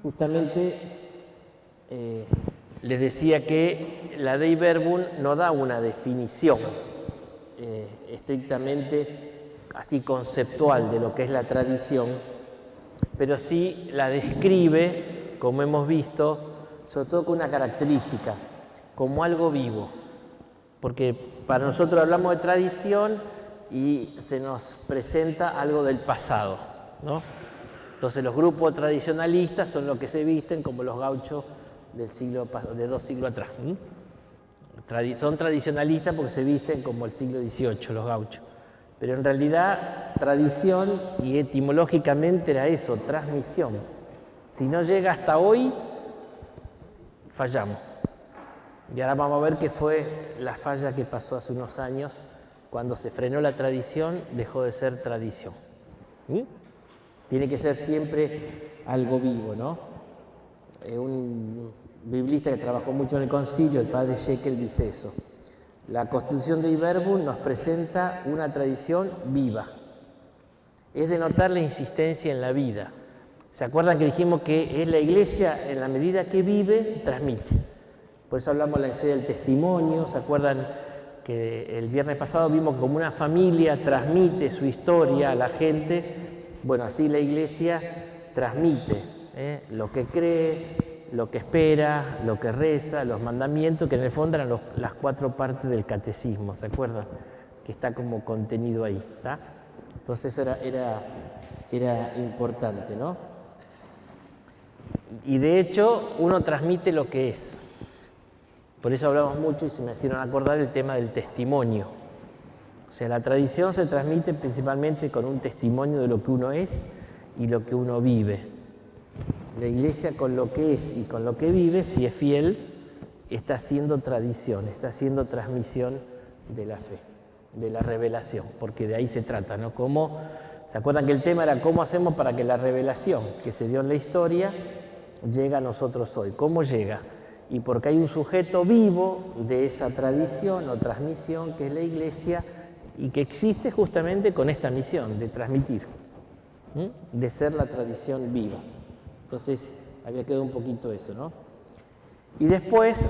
Justamente les decía que la Dei Verbum no da una definición estrictamente así conceptual de lo que es la tradición, pero sí la describe, como hemos visto, sobre todo con una característica, como algo vivo. Porque para nosotros hablamos de tradición y se nos presenta algo del pasado, ¿no? Entonces los grupos tradicionalistas son los que se visten como los gauchos de 2 siglos atrás. Son tradicionalistas porque se visten como el siglo XVIII, los gauchos. Pero en realidad tradición, y etimológicamente era eso, transmisión. Si no llega hasta hoy, fallamos. Y ahora vamos a ver qué fue la falla que pasó hace unos años. Cuando se frenó la tradición, dejó de ser tradición. Tiene que ser siempre algo vivo, ¿no? Un biblista que trabajó mucho en el concilio, el padre Jekyll, dice eso. La Constitución Dei Verbum nos presenta una tradición viva. Es de notar la insistencia en la vida. ¿Se acuerdan que dijimos que es la Iglesia, en la medida que vive, transmite? Por eso hablamos de la necesidad del testimonio. ¿Se acuerdan que el viernes pasado vimos que como una familia transmite su historia a la gente? Bueno, así la Iglesia transmite lo que cree, lo que espera, lo que reza, los mandamientos, que en el fondo eran las 4 partes del catecismo, ¿se acuerdan? Que está como contenido ahí, ¿está? Entonces era importante, ¿no? Y de hecho uno transmite lo que es. Por eso hablamos mucho y se me hicieron acordar el tema del testimonio. O sea, la tradición se transmite principalmente con un testimonio de lo que uno es y lo que uno vive. La Iglesia con lo que es y con lo que vive, si es fiel, está haciendo tradición, está haciendo transmisión de la fe, de la revelación, porque de ahí se trata, ¿no? ¿Se acuerdan que el tema era cómo hacemos para que la revelación que se dio en la historia llegue a nosotros hoy? ¿Cómo llega? Y porque hay un sujeto vivo de esa tradición o transmisión que es la Iglesia y que existe justamente con esta misión de transmitir, de ser la tradición viva. Entonces había quedado un poquito eso, ¿no? Y después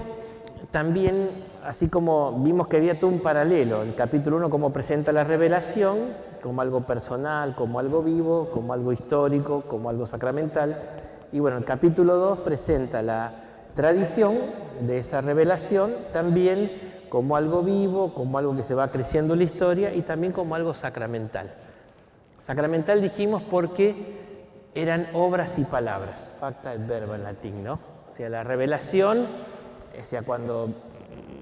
también, así como vimos que había todo un paralelo, el capítulo 1 cómo presenta la revelación, como algo personal, como algo vivo, como algo histórico, como algo sacramental. Y bueno, el capítulo 2 presenta la tradición de esa revelación también como algo vivo, como algo que se va creciendo en la historia y también como algo sacramental. Sacramental dijimos porque eran obras y palabras, facta et verba en latín, ¿no? O sea, la revelación, o sea, cuando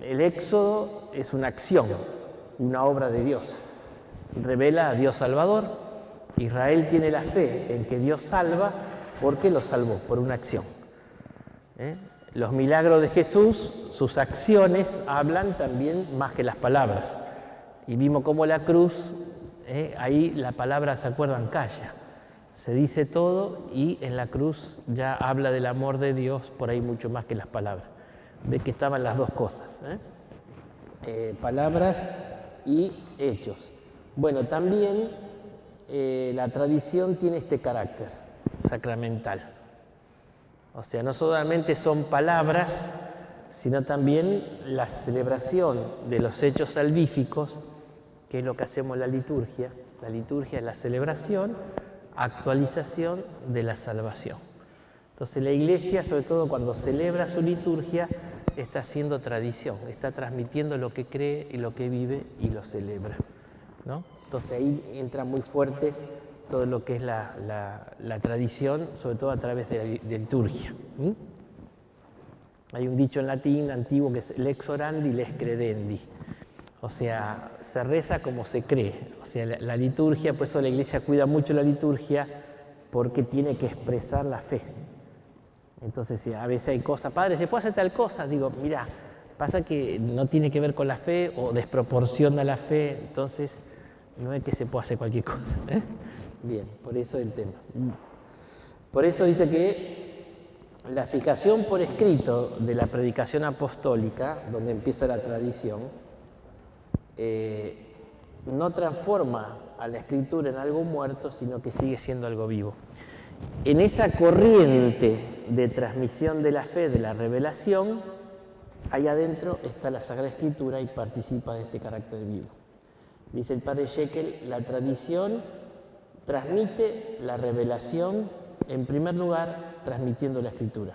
el éxodo es una acción, una obra de Dios. Revela a Dios Salvador. Israel tiene la fe en que Dios salva porque lo salvó, por una acción. Los milagros de Jesús, sus acciones hablan también más que las palabras. Y vimos cómo la cruz, ahí la palabra, ¿se acuerdan? Calla. Se dice todo y en la cruz ya habla del amor de Dios por ahí mucho más que las palabras. Ve que estaban las dos cosas, palabras y hechos. Bueno, también la tradición tiene este carácter sacramental. O sea, no solamente son palabras, sino también la celebración de los hechos salvíficos, que es lo que hacemos en la liturgia. La liturgia es la celebración, actualización de la salvación. Entonces la Iglesia, sobre todo cuando celebra su liturgia, está haciendo tradición, está transmitiendo lo que cree y lo que vive y lo celebra, ¿no? Entonces ahí entra muy fuerte todo lo que es la tradición, sobre todo a través de la liturgia. Hay un dicho en latín antiguo que es lex orandi, lex credendi. O sea, se reza como se cree. O sea, la liturgia, por eso la Iglesia cuida mucho la liturgia, porque tiene que expresar la fe. Entonces, si a veces hay cosas, padre, ¿se puede hacer tal cosa? Digo, mira, pasa que no tiene que ver con la fe o desproporciona la fe, entonces no es que se pueda hacer cualquier cosa. Bien, por eso el tema. Por eso dice que la fijación por escrito de la predicación apostólica, donde empieza la tradición, no transforma a la Escritura en algo muerto, sino que sigue siendo algo vivo. En esa corriente de transmisión de la fe, de la revelación, ahí adentro está la Sagrada Escritura y participa de este carácter vivo. Dice el padre Jekyll, la tradición transmite la revelación, en primer lugar, transmitiendo la Escritura,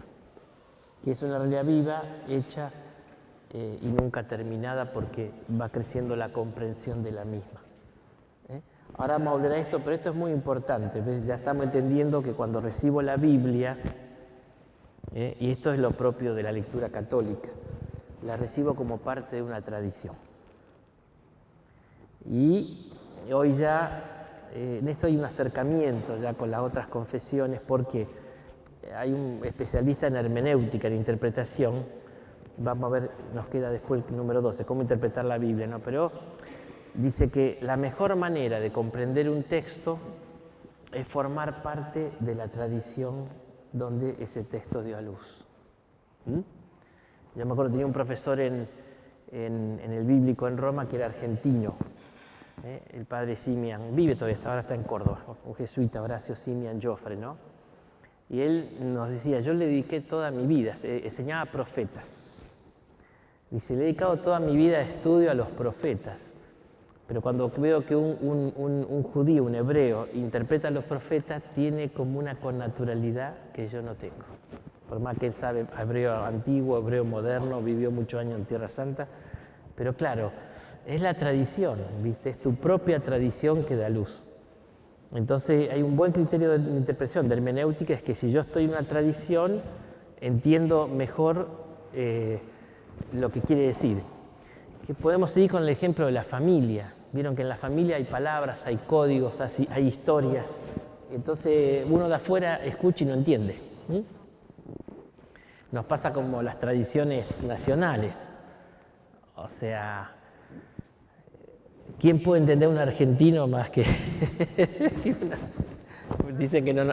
que es una realidad viva, hecha y nunca terminada, porque va creciendo la comprensión de la misma. Ahora vamos a volver a esto, pero esto es muy importante. ¿Ves? Ya estamos entendiendo que cuando recibo la Biblia, y esto es lo propio de la lectura católica, la recibo como parte de una tradición. Y hoy ya, en esto hay un acercamiento ya con las otras confesiones, porque hay un especialista en hermenéutica, en interpretación. Vamos a ver, nos queda después el número 12, cómo interpretar la Biblia, ¿no? Pero dice que la mejor manera de comprender un texto es formar parte de la tradición donde ese texto dio a luz. Yo me acuerdo, tenía un profesor en el bíblico en Roma que era argentino, el padre Simian, vive todavía, ahora está en Córdoba, un jesuita, Horacio Simian Joffre, ¿no? Y él nos decía, yo le dediqué toda mi vida, enseñaba profetas. Dice, le he dedicado toda mi vida de estudio a los profetas. Pero cuando veo que un judío, un hebreo, interpreta a los profetas, tiene como una connaturalidad que yo no tengo. Por más que él sabe hebreo antiguo, hebreo moderno, vivió muchos años en Tierra Santa. Pero claro, es la tradición, ¿viste? Es tu propia tradición que da luz. Entonces hay un buen criterio de interpretación, de hermenéutica, es que si yo estoy en una tradición, entiendo mejor lo que quiere decir. Que podemos seguir con el ejemplo de la familia. Vieron que en la familia hay palabras, hay códigos, hay historias. Entonces uno de afuera escucha y no entiende. Nos pasa como las tradiciones nacionales. O sea, ¿quién puede entender a un argentino más que...? Dicen que no...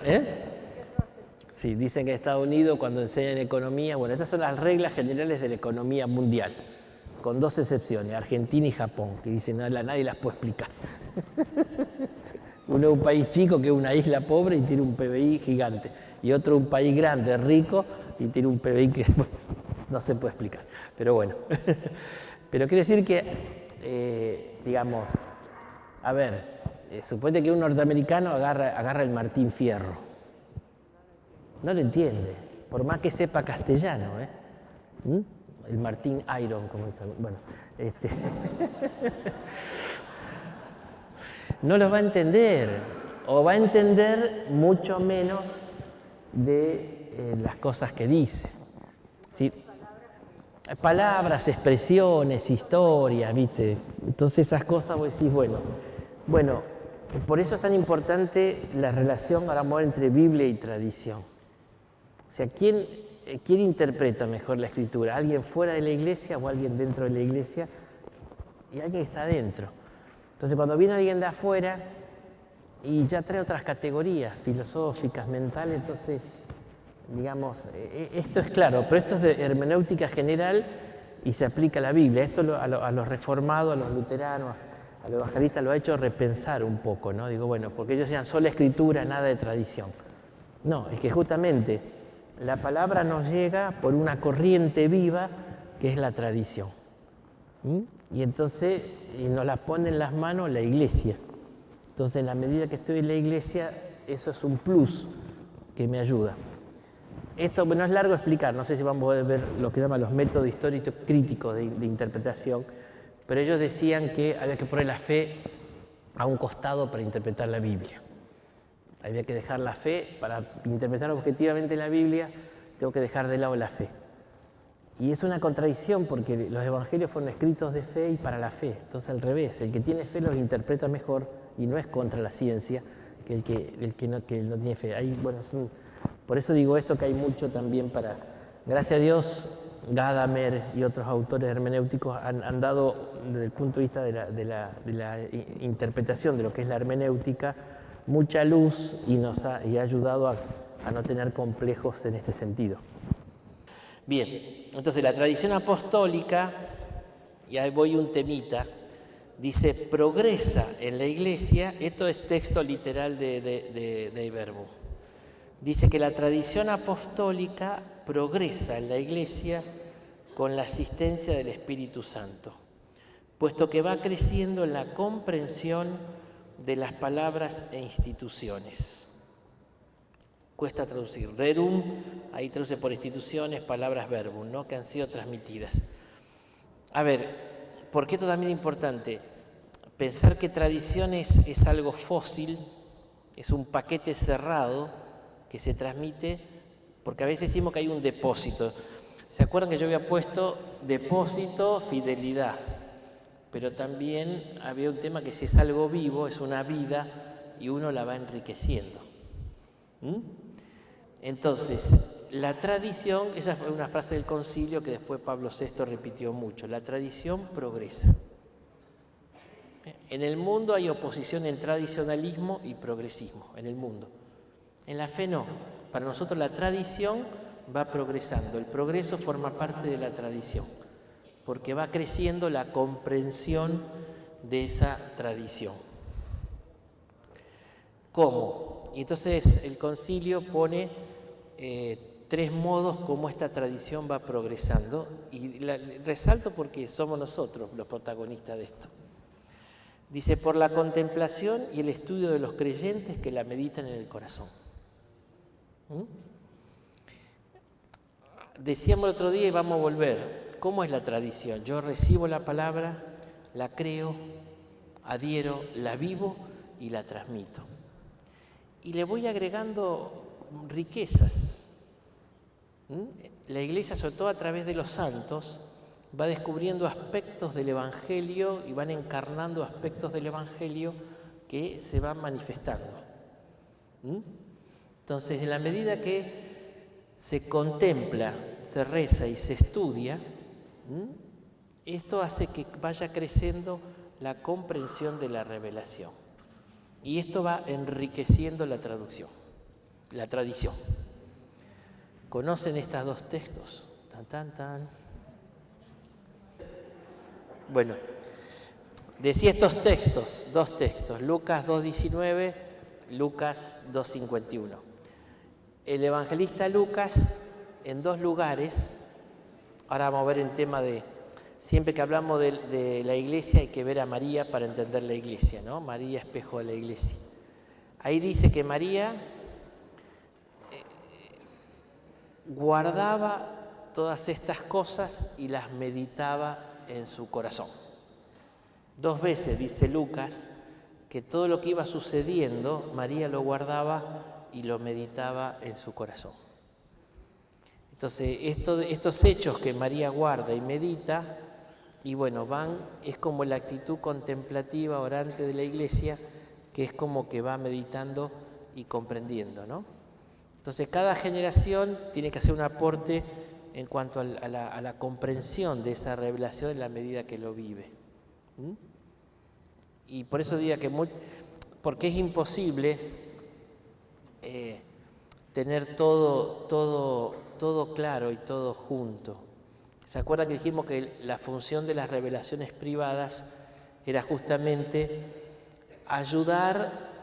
Sí, dicen que en Estados Unidos cuando enseñan economía... Bueno, estas son las reglas generales de la economía mundial, con dos excepciones, Argentina y Japón, que dicen no, nadie las puede explicar. Uno es un país chico que es una isla pobre y tiene un PBI gigante, y otro un país grande, rico, y tiene un PBI que no se puede explicar. Pero bueno, pero quiere decir que, digamos, a ver, suponete que un norteamericano agarra el Martín Fierro. No lo entiende, por más que sepa castellano, el Martín Iron, como dicen. Bueno, no lo va a entender, o va a entender mucho menos de las cosas que dice. ¿Sí? Palabras, expresiones, historias, ¿viste? Entonces esas cosas vos decís, bueno, por eso es tan importante la relación, ahora vamos a ver, entre Biblia y tradición. O sea, ¿quién interpreta mejor la Escritura? ¿Alguien fuera de la iglesia o alguien dentro de la iglesia? Y alguien está adentro. Entonces, cuando viene alguien de afuera y ya trae otras categorías filosóficas, mentales, entonces, digamos, esto es claro, pero esto es de hermenéutica general y se aplica a la Biblia. Esto a los reformados, a los luteranos, a los evangelistas lo ha hecho repensar un poco, ¿no? Digo, bueno, porque ellos decían solo Escritura, nada de tradición. No, es que justamente la palabra nos llega por una corriente viva que es la tradición. Y entonces nos la pone en las manos la iglesia. Entonces, en la medida que estoy en la iglesia, eso es un plus que me ayuda. Esto no es largo explicar, no sé si vamos a ver lo que llaman los métodos históricos críticos de interpretación, pero ellos decían que había que poner la fe a un costado para interpretar la Biblia. Había que dejar la fe, para interpretar objetivamente la Biblia, tengo que dejar de lado la fe. Y es una contradicción porque los evangelios fueron escritos de fe y para la fe. Entonces al revés, el que tiene fe los interpreta mejor y no es contra la ciencia que el que no tiene fe. Por eso digo esto, que hay mucho también para... Gracias a Dios, Gadamer y otros autores hermenéuticos han dado, desde el punto de vista de la interpretación de lo que es la hermenéutica, mucha luz y ha ayudado a no tener complejos en este sentido. Bien, entonces la tradición apostólica, y ahí voy un temita, dice, progresa en la iglesia, esto es texto literal de Verbum, Dice que la tradición apostólica progresa en la Iglesia con la asistencia del Espíritu Santo, puesto que va creciendo en la comprensión de las palabras e instituciones. Cuesta traducir. Rerum, ahí traduce por instituciones, palabras verbum, ¿no? Que han sido transmitidas. A ver, ¿por qué esto también es importante? Pensar que tradición es algo fósil, es un paquete cerrado que se transmite, porque a veces decimos que hay un depósito. ¿Se acuerdan que yo había puesto depósito, fidelidad? Pero también había un tema que si es algo vivo, es una vida y uno la va enriqueciendo. Entonces, la tradición, esa fue una frase del concilio que después Pablo VI repitió mucho, la tradición progresa. En el mundo hay oposición en tradicionalismo y progresismo, en el mundo. En la fe no, para nosotros la tradición va progresando, el progreso forma parte de la tradición, porque va creciendo la comprensión de esa tradición. ¿Cómo? Y entonces el concilio pone 3 modos como esta tradición va progresando, y resalto porque somos nosotros los protagonistas de esto. Dice, por la contemplación y el estudio de los creyentes que la meditan en el corazón. Decíamos el otro día y vamos a volver, ¿cómo es la tradición? Yo recibo la palabra, la creo, adhiero, la vivo y la transmito. Y le voy agregando riquezas. La Iglesia, sobre todo a través de los santos, va descubriendo aspectos del Evangelio y van encarnando aspectos del Evangelio que se van manifestando. Entonces, en la medida que se contempla, se reza y se estudia, esto hace que vaya creciendo la comprensión de la revelación. Y esto va enriqueciendo la tradición. ¿Conocen estos 2 textos? Bueno, decía estos textos, 2 textos, Lucas 2:19, Lucas 2:51. El evangelista Lucas, en 2 lugares, ahora vamos a ver el tema de, siempre que hablamos de la iglesia hay que ver a María para entender la iglesia, ¿no? María, espejo de la iglesia. Ahí dice que María guardaba todas estas cosas y las meditaba en su corazón. 2 veces dice Lucas que todo lo que iba sucediendo, María lo guardaba y lo meditaba en su corazón. Entonces, estos hechos que María guarda y medita, y bueno, es como la actitud contemplativa, orante de la Iglesia, que es como que va meditando y comprendiendo, ¿no? Entonces, cada generación tiene que hacer un aporte en cuanto a la comprensión de esa revelación en la medida que lo vive. Y por eso diría que porque es imposible tener todo claro y todo junto. ¿Se acuerdan que dijimos que la función de las revelaciones privadas era justamente ayudar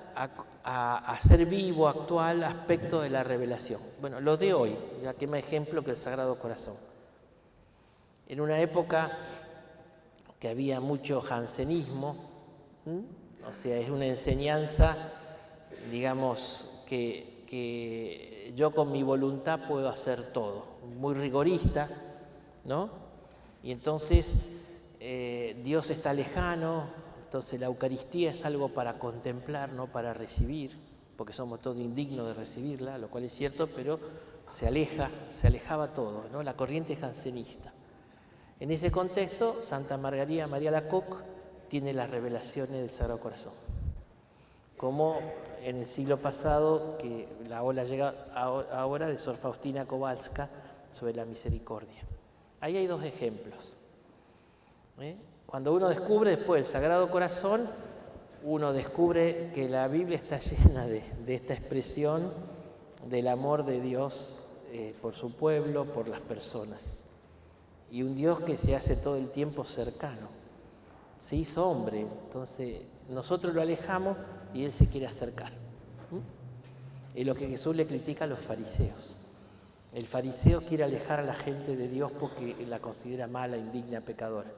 a hacer vivo, actual, aspectos de la revelación? Bueno, lo de hoy, ya que más ejemplo que el Sagrado Corazón. En una época que había mucho jansenismo, o sea, es una enseñanza, digamos, que yo con mi voluntad puedo hacer todo, muy rigorista, ¿no? Y entonces Dios está lejano, entonces la Eucaristía es algo para contemplar, no para recibir, porque somos todos indignos de recibirla, lo cual es cierto, pero se alejaba todo, ¿no? La corriente jansenista. En ese contexto, Santa Margarita María Alacoque tiene las revelaciones del Sagrado Corazón. Como en el siglo pasado, que la ola llega ahora de Sor Faustina Kowalska sobre la misericordia. Ahí hay 2 ejemplos. Cuando uno descubre después el Sagrado Corazón, uno descubre que la Biblia está llena de esta expresión del amor de Dios por su pueblo, por las personas. Y un Dios que se hace todo el tiempo cercano. Se hizo hombre, entonces nosotros lo alejamos y Él se quiere acercar. Es lo que Jesús le critica a los fariseos. El fariseo quiere alejar a la gente de Dios porque la considera mala, indigna, pecadora.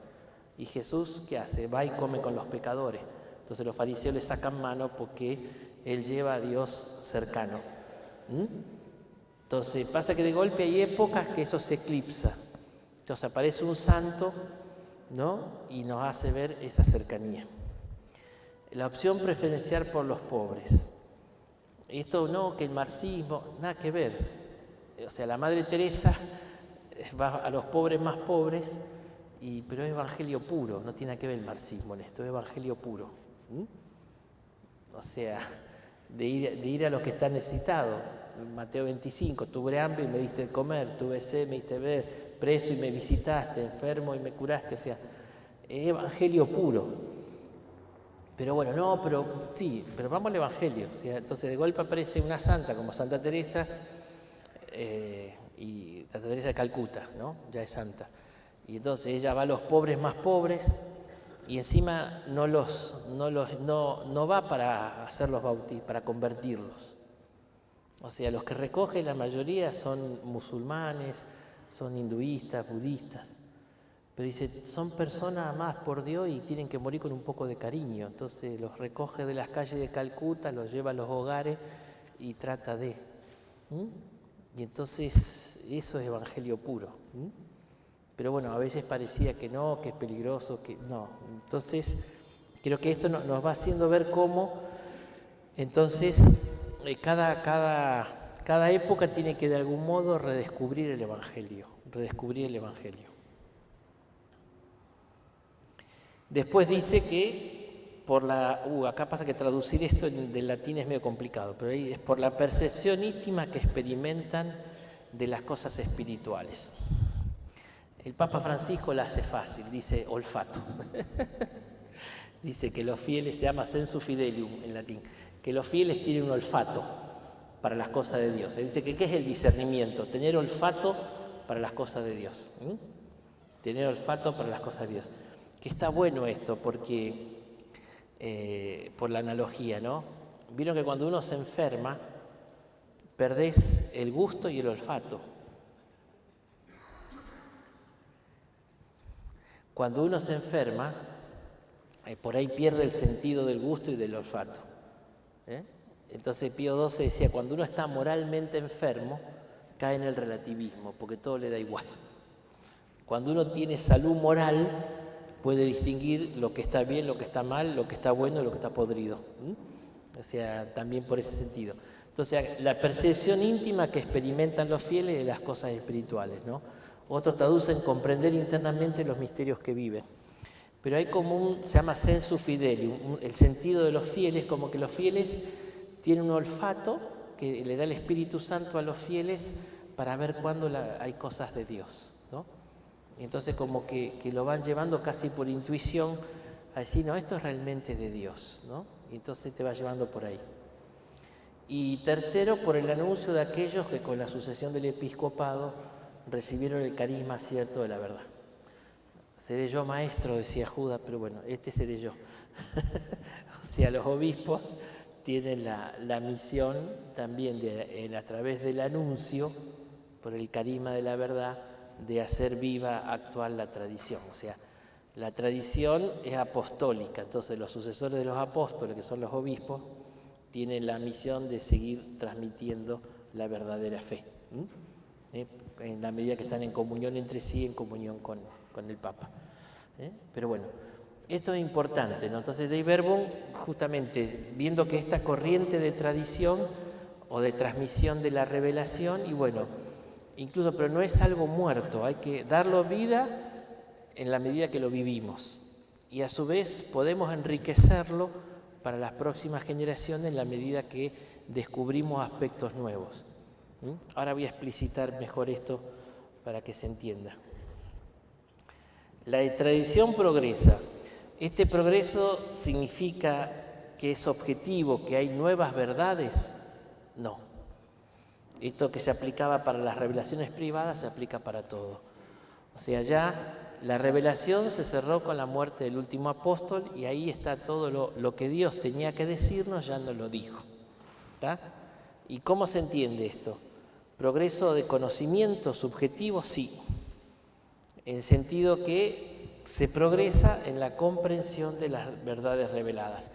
Y Jesús, ¿qué hace? Va y come con los pecadores. Entonces los fariseos le sacan mano porque Él lleva a Dios cercano. Entonces pasa que de golpe hay épocas que eso se eclipsa. Entonces aparece un santo, ¿no? Y nos hace ver esa cercanía. La opción preferencial por los pobres. Esto no, que el marxismo, nada que ver. O sea, la Madre Teresa va a los pobres más pobres, pero es evangelio puro, no tiene que ver el marxismo en esto, es evangelio puro. O sea, de ir a los que están necesitados. Mateo 25, tuve hambre y me diste de comer, tuve sed, me diste beber, preso y me visitaste, enfermo y me curaste. O sea, es evangelio puro. Pero bueno, no, pero sí, pero vamos al evangelio. O sea, entonces de golpe aparece una santa como Santa Teresa, y Santa Teresa de Calcuta, ¿no? Ya es santa. Y entonces ella va a los pobres más pobres y encima no va para hacerlos bautizar, para convertirlos. O sea, los que recoge la mayoría son musulmanes, son hinduistas, budistas. Pero dice, son personas amadas por Dios y tienen que morir con un poco de cariño. Entonces los recoge de las calles de Calcuta, los lleva a los hogares y trata de... Y entonces eso es evangelio puro. Pero bueno, a veces parecía que no, que es peligroso, que no. Entonces, creo que esto nos va haciendo ver cómo, entonces, cada época tiene que de algún modo redescubrir el evangelio. Después dice que acá pasa que traducir esto del latín es medio complicado, pero ahí es por la percepción íntima que experimentan de las cosas espirituales. El Papa Francisco la hace fácil, dice olfato. Dice que los fieles, se llama sensu fidelium en latín, que los fieles tienen un olfato para las cosas de Dios. Él dice que ¿qué es el discernimiento? Tener olfato para las cosas de Dios. Tener olfato para las cosas de Dios. Que está bueno esto porque... por la analogía, ¿no? Vieron que cuando uno se enferma, perdés el gusto y el olfato. Cuando uno se enferma, por ahí pierde el sentido del gusto y del olfato. Entonces Pío XII decía, cuando uno está moralmente enfermo, cae en el relativismo, porque todo le da igual. Cuando uno tiene salud moral, puede distinguir lo que está bien, lo que está mal, lo que está bueno y lo que está podrido. O sea, también por ese sentido. Entonces, la percepción íntima que experimentan los fieles de las cosas espirituales, ¿no? Otros traducen comprender internamente los misterios que viven. Pero hay como se llama sensu fidelium, el sentido de los fieles, como que los fieles tienen un olfato que le da el Espíritu Santo a los fieles para ver cuándo hay cosas de Dios, ¿no? Entonces como que lo van llevando casi por intuición a decir, no, esto es realmente de Dios, ¿no? Y entonces te va llevando por ahí. Y tercero, por el anuncio de aquellos que con la sucesión del episcopado recibieron el carisma cierto de la verdad. Seré yo maestro, decía Judas, pero bueno, seré yo. O sea, los obispos tienen la misión también a través del anuncio, por el carisma de la verdad, de hacer viva, actual la tradición. O sea, la tradición es apostólica, entonces los sucesores de los apóstoles, que son los obispos, tienen la misión de seguir transmitiendo la verdadera fe, en la medida que están en comunión entre sí, en comunión con el Papa. Pero bueno, esto es importante, ¿no? Entonces Dei Verbum, justamente viendo que esta corriente de tradición o de transmisión de la revelación, y bueno, incluso, pero no es algo muerto, hay que darlo vida en la medida que lo vivimos. Y a su vez podemos enriquecerlo para las próximas generaciones en la medida que descubrimos aspectos nuevos. Ahora voy a explicitar mejor esto para que se entienda. La tradición progresa. ¿Este progreso significa que es objetivo, que hay nuevas verdades? No. Esto que se aplicaba para las revelaciones privadas se aplica para todo. O sea, ya la revelación se cerró con la muerte del último apóstol y ahí está todo lo que Dios tenía que decirnos, ya nos lo dijo. ¿Está? ¿Y cómo se entiende esto? Progreso de conocimiento subjetivo, sí, en sentido que se progresa en la comprensión de las verdades reveladas,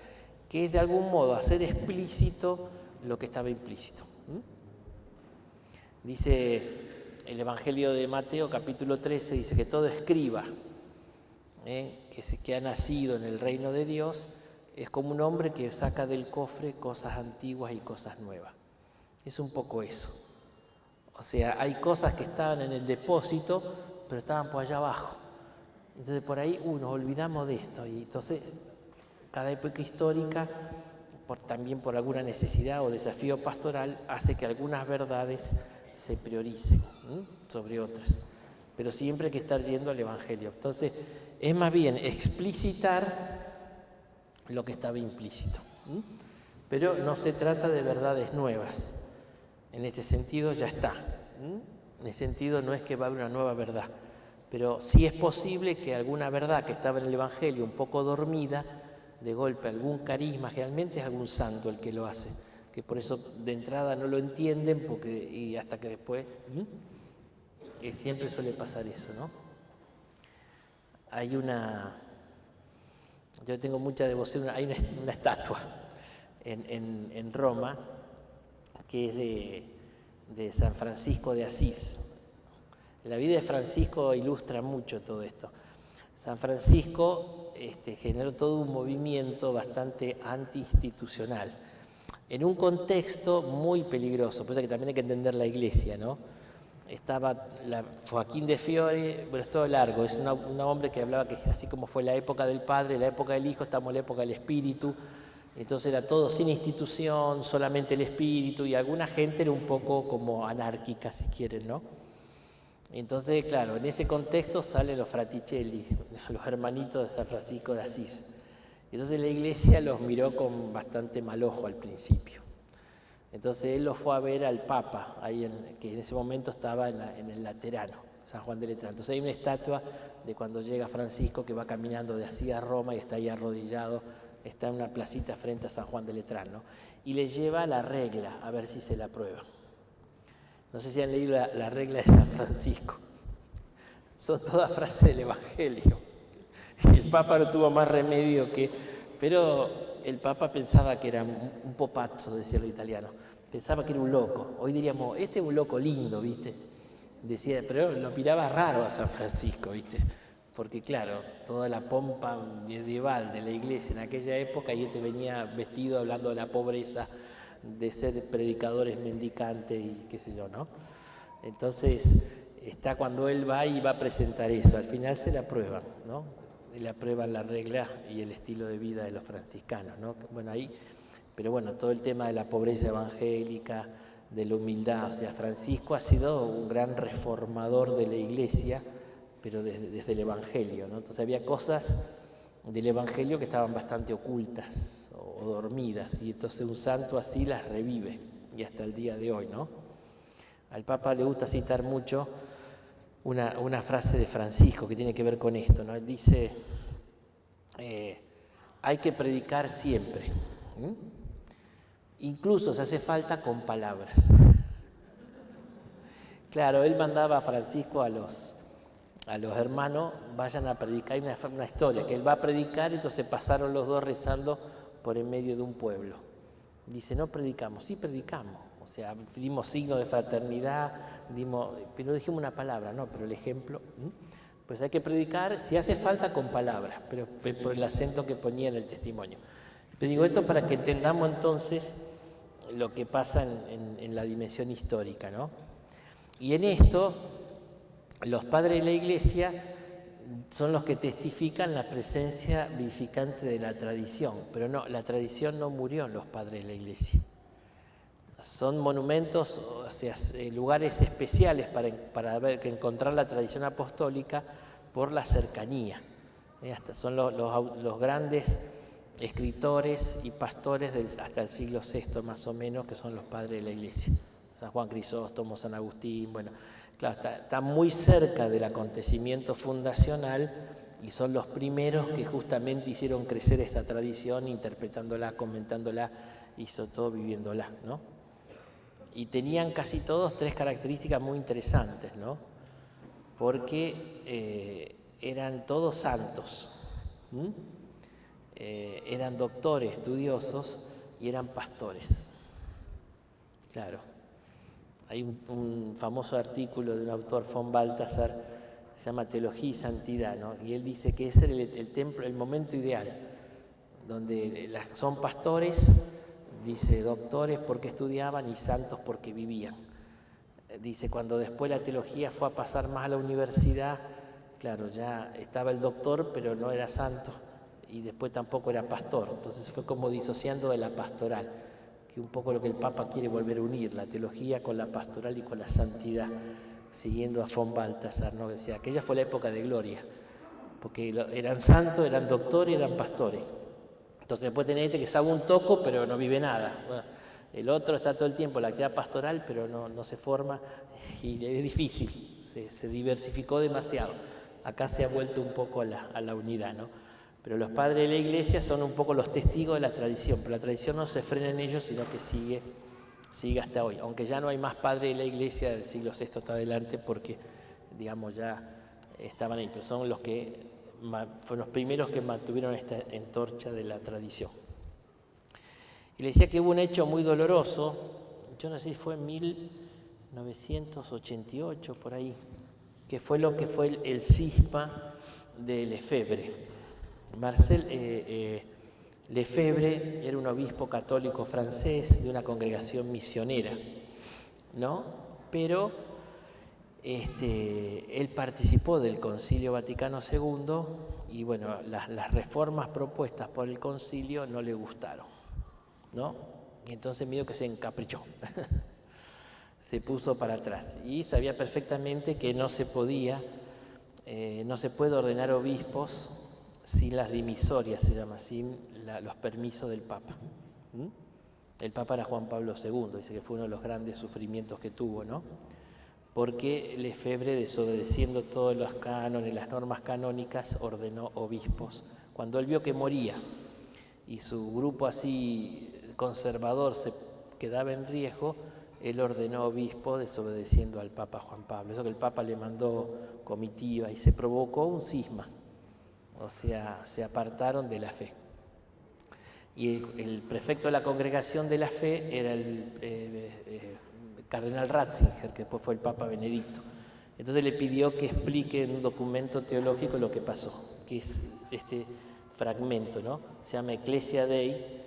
que es de algún modo hacer explícito lo que estaba implícito. Dice el Evangelio de Mateo, capítulo 13, dice que todo escriba, que ha nacido en el reino de Dios, es como un hombre que saca del cofre cosas antiguas y cosas nuevas. Es un poco eso. O sea, hay cosas que estaban en el depósito, pero estaban por allá abajo. Entonces por ahí nos olvidamos de esto. Y entonces cada época histórica, también por alguna necesidad o desafío pastoral, hace que algunas verdades se prioricen sobre otras. Pero siempre hay que estar yendo al Evangelio. Entonces es más bien explicitar lo que estaba implícito. Pero no se trata de verdades nuevas. En este sentido ya está. En ese sentido no es que va a haber una nueva verdad, pero sí es posible que alguna verdad que estaba en el Evangelio un poco dormida, de golpe algún carisma, generalmente es algún santo el que lo hace, que por eso de entrada no lo entienden y hasta que después, siempre suele pasar eso, ¿no? Yo tengo mucha devoción, hay una estatua en Roma, que es de San Francisco de Asís. La vida de Francisco ilustra mucho todo esto. San Francisco generó todo un movimiento bastante anti-institucional, en un contexto muy peligroso, por eso que también hay que entender la Iglesia, ¿no? Estaba Joaquín de Fiore, bueno, es todo largo, es un hombre que hablaba que así como fue la época del Padre, la época del Hijo, estamos en la época del Espíritu. Entonces era todo sin institución, solamente el espíritu, y alguna gente era un poco como anárquica, si quieren, ¿no? Entonces, claro, en ese contexto salen los fraticelli, los hermanitos de San Francisco de Asís. Entonces la Iglesia los miró con bastante mal ojo al principio. Entonces él los fue a ver al Papa, que en ese momento estaba en el Laterano, San Juan de Letrán. Entonces hay una estatua de cuando llega Francisco, que va caminando de Asís a Roma y está ahí arrodillado, está en una placita frente a San Juan de Letrán, ¿no? Y le lleva la regla, a ver si se la aprueba. No sé si han leído la regla de San Francisco. Son todas frases del Evangelio. Y el Papa no tuvo más remedio pero el Papa pensaba que era un popazzo, decía lo italiano. Pensaba que era un loco. Hoy diríamos, este es un loco lindo, ¿viste? Decía, pero lo miraba raro a San Francisco, ¿viste? Porque claro, toda la pompa medieval de la Iglesia en aquella época, y venía vestido hablando de la pobreza, de ser predicadores mendicantes y qué sé yo, ¿no? Entonces, está cuando él va y va a presentar eso, al final se le aprueban, ¿no? Le aprueban la regla y el estilo de vida de los franciscanos, ¿no? Bueno, pero bueno, todo el tema de la pobreza evangélica, de la humildad, o sea, Francisco ha sido un gran reformador de la Iglesia, pero desde el Evangelio, ¿no? Entonces había cosas del Evangelio que estaban bastante ocultas o dormidas, y entonces un santo así las revive, y hasta el día de hoy, ¿no? Al Papa le gusta citar mucho una frase de Francisco que tiene que ver con esto, ¿no? Él dice, hay que predicar siempre, incluso se hace falta con palabras. Claro, él mandaba a Francisco a los hermanos, vayan a predicar. Hay una historia, que él va a predicar, entonces pasaron los dos rezando por en medio de un pueblo. Dice, no predicamos, sí predicamos. O sea, dimos signos de fraternidad, pero dijimos una palabra, no, pero el ejemplo, pues hay que predicar, si hace falta con palabras, pero por el acento que ponía en el testimonio. Pero digo esto para que entendamos entonces lo que pasa en la dimensión histórica, ¿no? Y en esto, los padres de la Iglesia son los que testifican la presencia vivificante de la tradición, pero no, la tradición no murió en los padres de la Iglesia. Son monumentos, o sea, lugares especiales para encontrar la tradición apostólica por la cercanía. Son los grandes escritores y pastores hasta el siglo VI más o menos, que son los padres de la Iglesia. San Juan Crisóstomo, San Agustín, bueno, claro, está muy cerca del acontecimiento fundacional y son los primeros que justamente hicieron crecer esta tradición, interpretándola, comentándola y sobre todo viviéndola, ¿no? y tenían casi todos tres características muy interesantes, ¿no? Porque eran todos santos, eran doctores, estudiosos y eran pastores. Claro, hay un famoso artículo de un autor, von Balthasar, se llama Teología y Santidad, ¿no? Y él dice que ese era el templo, el momento ideal, donde son pastores, dice doctores porque estudiaban y santos porque vivían. Dice, cuando después la teología fue a pasar más a la universidad, claro, ya estaba el doctor, pero no era santo, y después tampoco era pastor. Entonces fue como disociando de la pastoral, que un poco lo que el Papa quiere volver a unir, la teología con la pastoral y con la santidad, siguiendo a von Balthasar, ¿no? Que decía, aquella fue la época de gloria, porque eran santos, eran doctores y eran pastores. Entonces después tenés gente que sabe un toco, pero no vive nada. Bueno, el otro está todo el tiempo en la actividad pastoral, pero no se forma, y es difícil, se diversificó demasiado. Acá se ha vuelto un poco a la unidad, ¿no? Pero los padres de la Iglesia son un poco los testigos de la tradición, pero la tradición no se frena en ellos, sino que sigue hasta hoy. Aunque ya no hay más padres de la Iglesia, del siglo VI hasta adelante, porque, digamos, ya estaban ahí, pero son los que fueron los primeros que mantuvieron esta antorcha de la tradición. Y le decía que hubo un hecho muy doloroso, yo no sé si fue en 1988, por ahí, que fue lo que fue el cisma de Lefebvre. Marcel Lefebvre era un obispo católico francés de una congregación misionera, ¿no? Pero él participó del Concilio Vaticano II y, bueno, las reformas propuestas por el concilio no le gustaron, ¿no? Y entonces medio que se encaprichó, se puso para atrás y sabía perfectamente que no se puede ordenar obispos sin las dimisorias, se llama, sin los permisos del Papa. El Papa era Juan Pablo II, dice que fue uno de los grandes sufrimientos que tuvo, ¿no? Porque Lefebvre, desobedeciendo todos los cánones, las normas canónicas, ordenó obispos. Cuando él vio que moría y su grupo así conservador se quedaba en riesgo, él ordenó obispo desobedeciendo al Papa Juan Pablo. Eso que el Papa le mandó comitiva y se provocó un cisma. O sea, se apartaron de la fe. Y el prefecto de la Congregación de la Fe era el cardenal Ratzinger, que después fue el Papa Benedicto. Entonces le pidió que explique en un documento teológico lo que pasó, que es este fragmento, ¿no? Se llama Ecclesia Dei,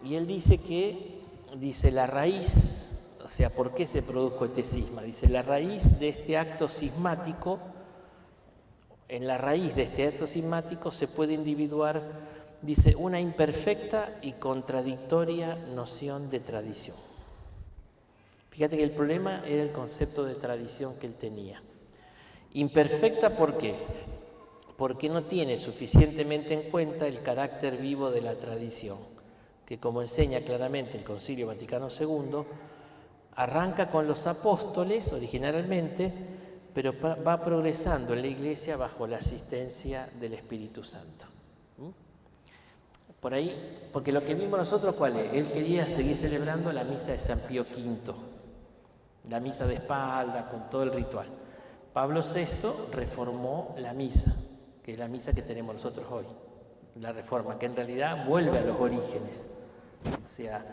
y él dice la raíz, o sea, ¿por qué se produjo este cisma? Dice, la raíz de este acto cismático, en la raíz de este acto cismático se puede individuar, dice, una imperfecta y contradictoria noción de tradición. Fíjate que el problema era el concepto de tradición que él tenía. Imperfecta, ¿por qué? Porque no tiene suficientemente en cuenta el carácter vivo de la tradición, que, como enseña claramente el Concilio Vaticano II, arranca con los apóstoles originalmente, pero va progresando en la Iglesia bajo la asistencia del Espíritu Santo. Por ahí, porque lo que vimos nosotros, ¿cuál es? Él quería seguir celebrando la misa de San Pío V, la misa de espalda, con todo el ritual. Pablo VI reformó la misa, que es la misa que tenemos nosotros hoy, la reforma, que en realidad vuelve a los orígenes. O sea,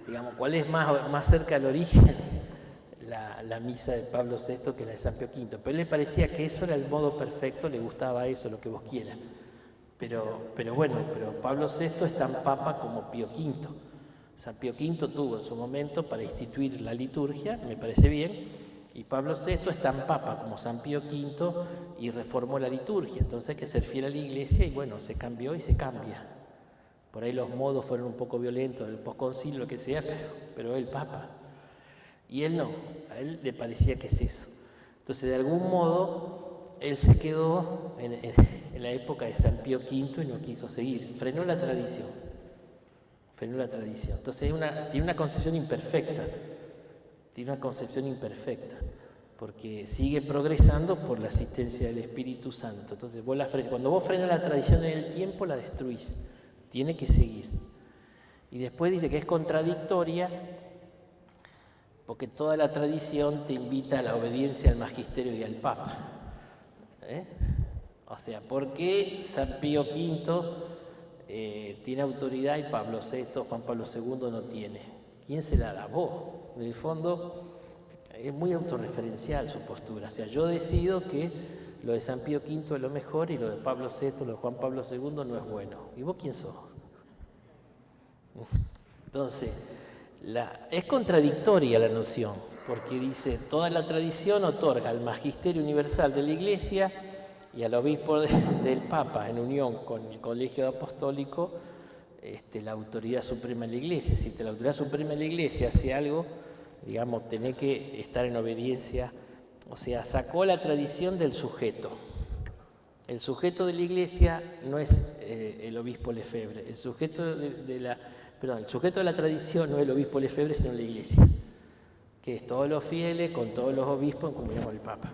digamos, ¿cuál es más cerca al origen? La misa de Pablo VI que la de San Pío V. Pero él le parecía que eso era el modo perfecto, le gustaba eso, lo que vos quieras. Pero Pablo VI es tan papa como Pío V. San Pío V tuvo en su momento para instituir la liturgia, me parece bien, y Pablo VI es tan papa como San Pío V y reformó la liturgia. Entonces hay que ser fiel a la Iglesia y bueno, se cambió y se cambia. Por ahí los modos fueron un poco violentos, el posconcilio, lo que sea, pero él papa. Y él no, a él le parecía que es eso. Entonces de algún modo él se quedó en la época de San Pío V y no quiso seguir, frenó la tradición. Entonces tiene una concepción imperfecta, porque sigue progresando por la asistencia del Espíritu Santo. Entonces cuando vos frenas la tradición en el tiempo, la destruís, tiene que seguir. Y después dice que es contradictoria Porque toda la tradición te invita a la obediencia al magisterio y al Papa. O sea, ¿por qué San Pío V tiene autoridad y Pablo VI, Juan Pablo II no tiene? ¿Quién se la da? Vos. En el fondo es muy autorreferencial su postura. O sea, yo decido que lo de San Pío V es lo mejor y lo de Pablo VI, lo de Juan Pablo II no es bueno. ¿Y vos quién sos? Entonces, es contradictoria la noción, porque dice, toda la tradición otorga al magisterio universal de la Iglesia y al obispo del Papa, en unión con el colegio apostólico, la autoridad suprema de la Iglesia. Si la autoridad suprema de la Iglesia hace algo, digamos, tenés que estar en obediencia. O sea, sacó la tradición del sujeto. El sujeto de la Iglesia no es el obispo Lefebvre. El sujeto el sujeto de la tradición no es el obispo Lefebvre, sino la Iglesia, que es todos los fieles, con todos los obispos, en comunión con el Papa.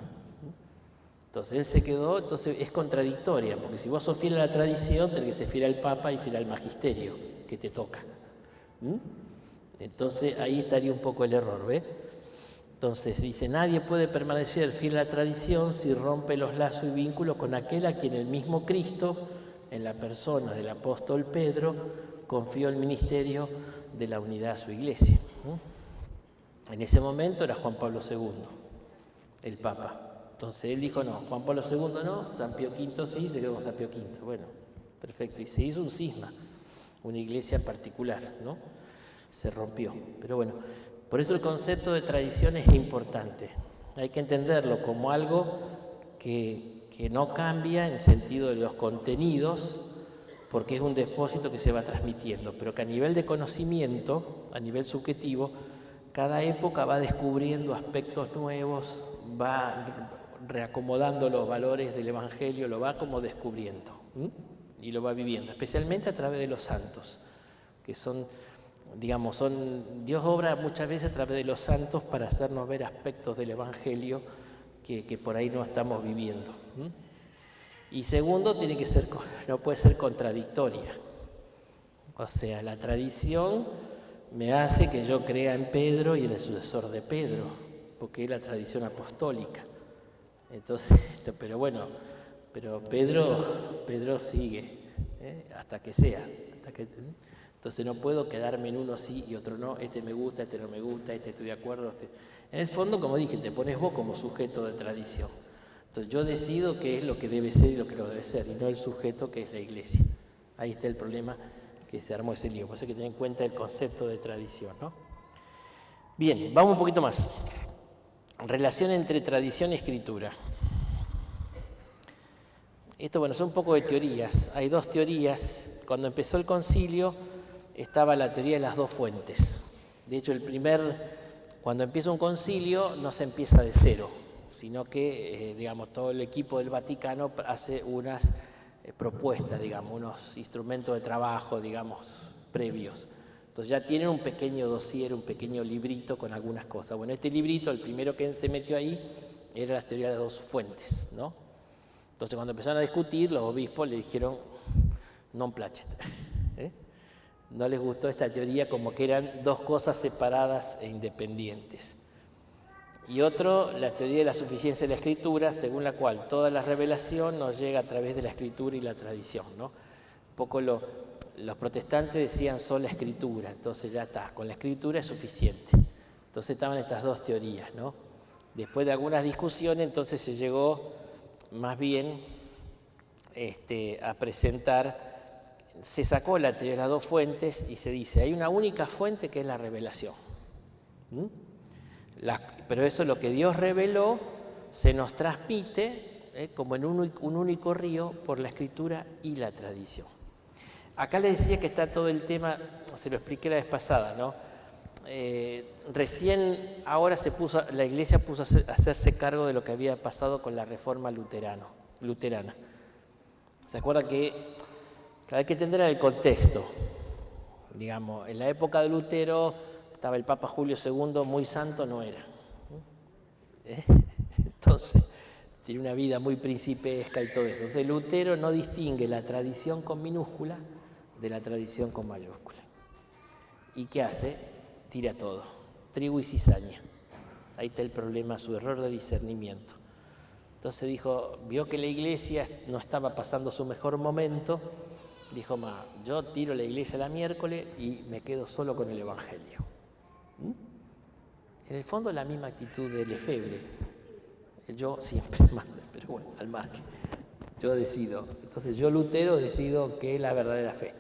Entonces él se quedó, entonces es contradictoria, porque si vos sos fiel a la tradición, tenés que ser fiel al Papa y fiel al magisterio que te toca. Entonces ahí estaría un poco el error, ¿ves? Entonces dice, nadie puede permanecer fiel a la tradición si rompe los lazos y vínculos con aquel a quien el mismo Cristo, en la persona del apóstol Pedro, confió el ministerio de la unidad a su Iglesia. En ese momento era Juan Pablo II, el Papa. Entonces él dijo, no, Juan Pablo II no, San Pío V sí, se quedó con San Pío V. Bueno, perfecto. Y se hizo un cisma, una iglesia particular, ¿no? Se rompió. Pero bueno, por eso el concepto de tradición es importante. Hay que entenderlo como algo que no cambia en el sentido de los contenidos, porque es un depósito que se va transmitiendo, pero que a nivel de conocimiento, a nivel subjetivo, cada época va descubriendo aspectos nuevos, va reacomodando los valores del Evangelio, lo va como descubriendo y lo va viviendo, especialmente a través de los santos, que son, digamos, Dios obra muchas veces a través de los santos para hacernos ver aspectos del Evangelio que por ahí no estamos viviendo. Y segundo, no puede ser contradictoria. O sea, la tradición me hace que yo crea en Pedro y en el sucesor de Pedro, porque es la tradición apostólica. Entonces, pero Pedro sigue, hasta que sea. Entonces no puedo quedarme en uno sí y otro no, este me gusta, este no me gusta, este estoy de acuerdo. En el fondo, como dije, te pones vos como sujeto de tradición. Entonces yo decido qué es lo que debe ser y lo que no debe ser, y no el sujeto que es la Iglesia. Ahí está el problema que se armó ese lío. Por eso hay que tener en cuenta el concepto de tradición, ¿no? Bien, vamos un poquito más. Relación entre tradición y escritura. Esto, bueno, son un poco de teorías. Hay dos teorías. Cuando empezó el concilio estaba la teoría de las dos fuentes. De hecho, cuando empieza un concilio no se empieza de cero, sino que, todo el equipo del Vaticano hace unas propuestas, unos instrumentos de trabajo, previos. Entonces ya tienen un pequeño dossier, un pequeño librito con algunas cosas. Bueno, este librito, el primero que se metió ahí, era la teoría de las dos fuentes, ¿no? Entonces cuando empezaron a discutir, los obispos le dijeron, non placet. No les gustó esta teoría, como que eran dos cosas separadas e independientes. Y otro, la teoría de la suficiencia de la Escritura, según la cual toda la revelación nos llega a través de la Escritura y la tradición, ¿no? Un poco los protestantes decían sola Escritura, entonces ya está, con la Escritura es suficiente. Entonces estaban estas dos teorías, ¿no? Después de algunas discusiones, entonces se llegó más bien a presentar, se sacó la teoría de las dos fuentes y se dice, hay una única fuente que es la revelación. Pero eso, lo que Dios reveló, se nos transmite como en un único río por la Escritura y la tradición. Acá le decía que está todo el tema, se lo expliqué la vez pasada, ¿no? Recién ahora la Iglesia puso a hacerse cargo de lo que había pasado con la reforma luterana. ¿Se acuerdan que hay que entender el contexto? En la época de Lutero estaba el Papa Julio II, muy santo no era. Entonces, tiene una vida muy principesca y todo eso. Entonces Lutero no distingue la tradición con minúscula de la tradición con mayúscula. ¿Y qué hace? Tira todo. trigo y cizaña. Ahí está el problema, su error de discernimiento. Entonces dijo, vio que la iglesia no estaba pasando su mejor momento, dijo, yo tiro la iglesia la miércoles y me quedo solo con el Evangelio. En el fondo la misma actitud de Lefebvre. Yo siempre mando, pero bueno, al margen. Yo decido. Entonces yo, Lutero, decido qué es la verdadera fe.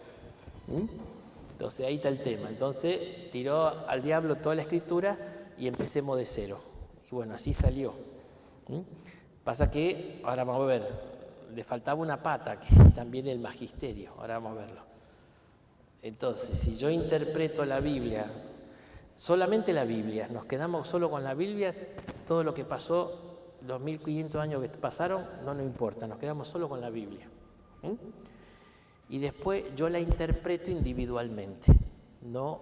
Entonces ahí está el tema. Entonces tiró al diablo toda la escritura y empecemos de cero. Y bueno, así salió. Pasa que, ahora vamos a ver, le faltaba una pata, que es también el magisterio. Ahora vamos a verlo. Entonces, si yo interpreto la Biblia, solamente la Biblia, nos quedamos solo con la Biblia, todo lo que pasó, los 1500 años que pasaron, no nos importa, nos quedamos solo con la Biblia. Y después yo la interpreto individualmente, no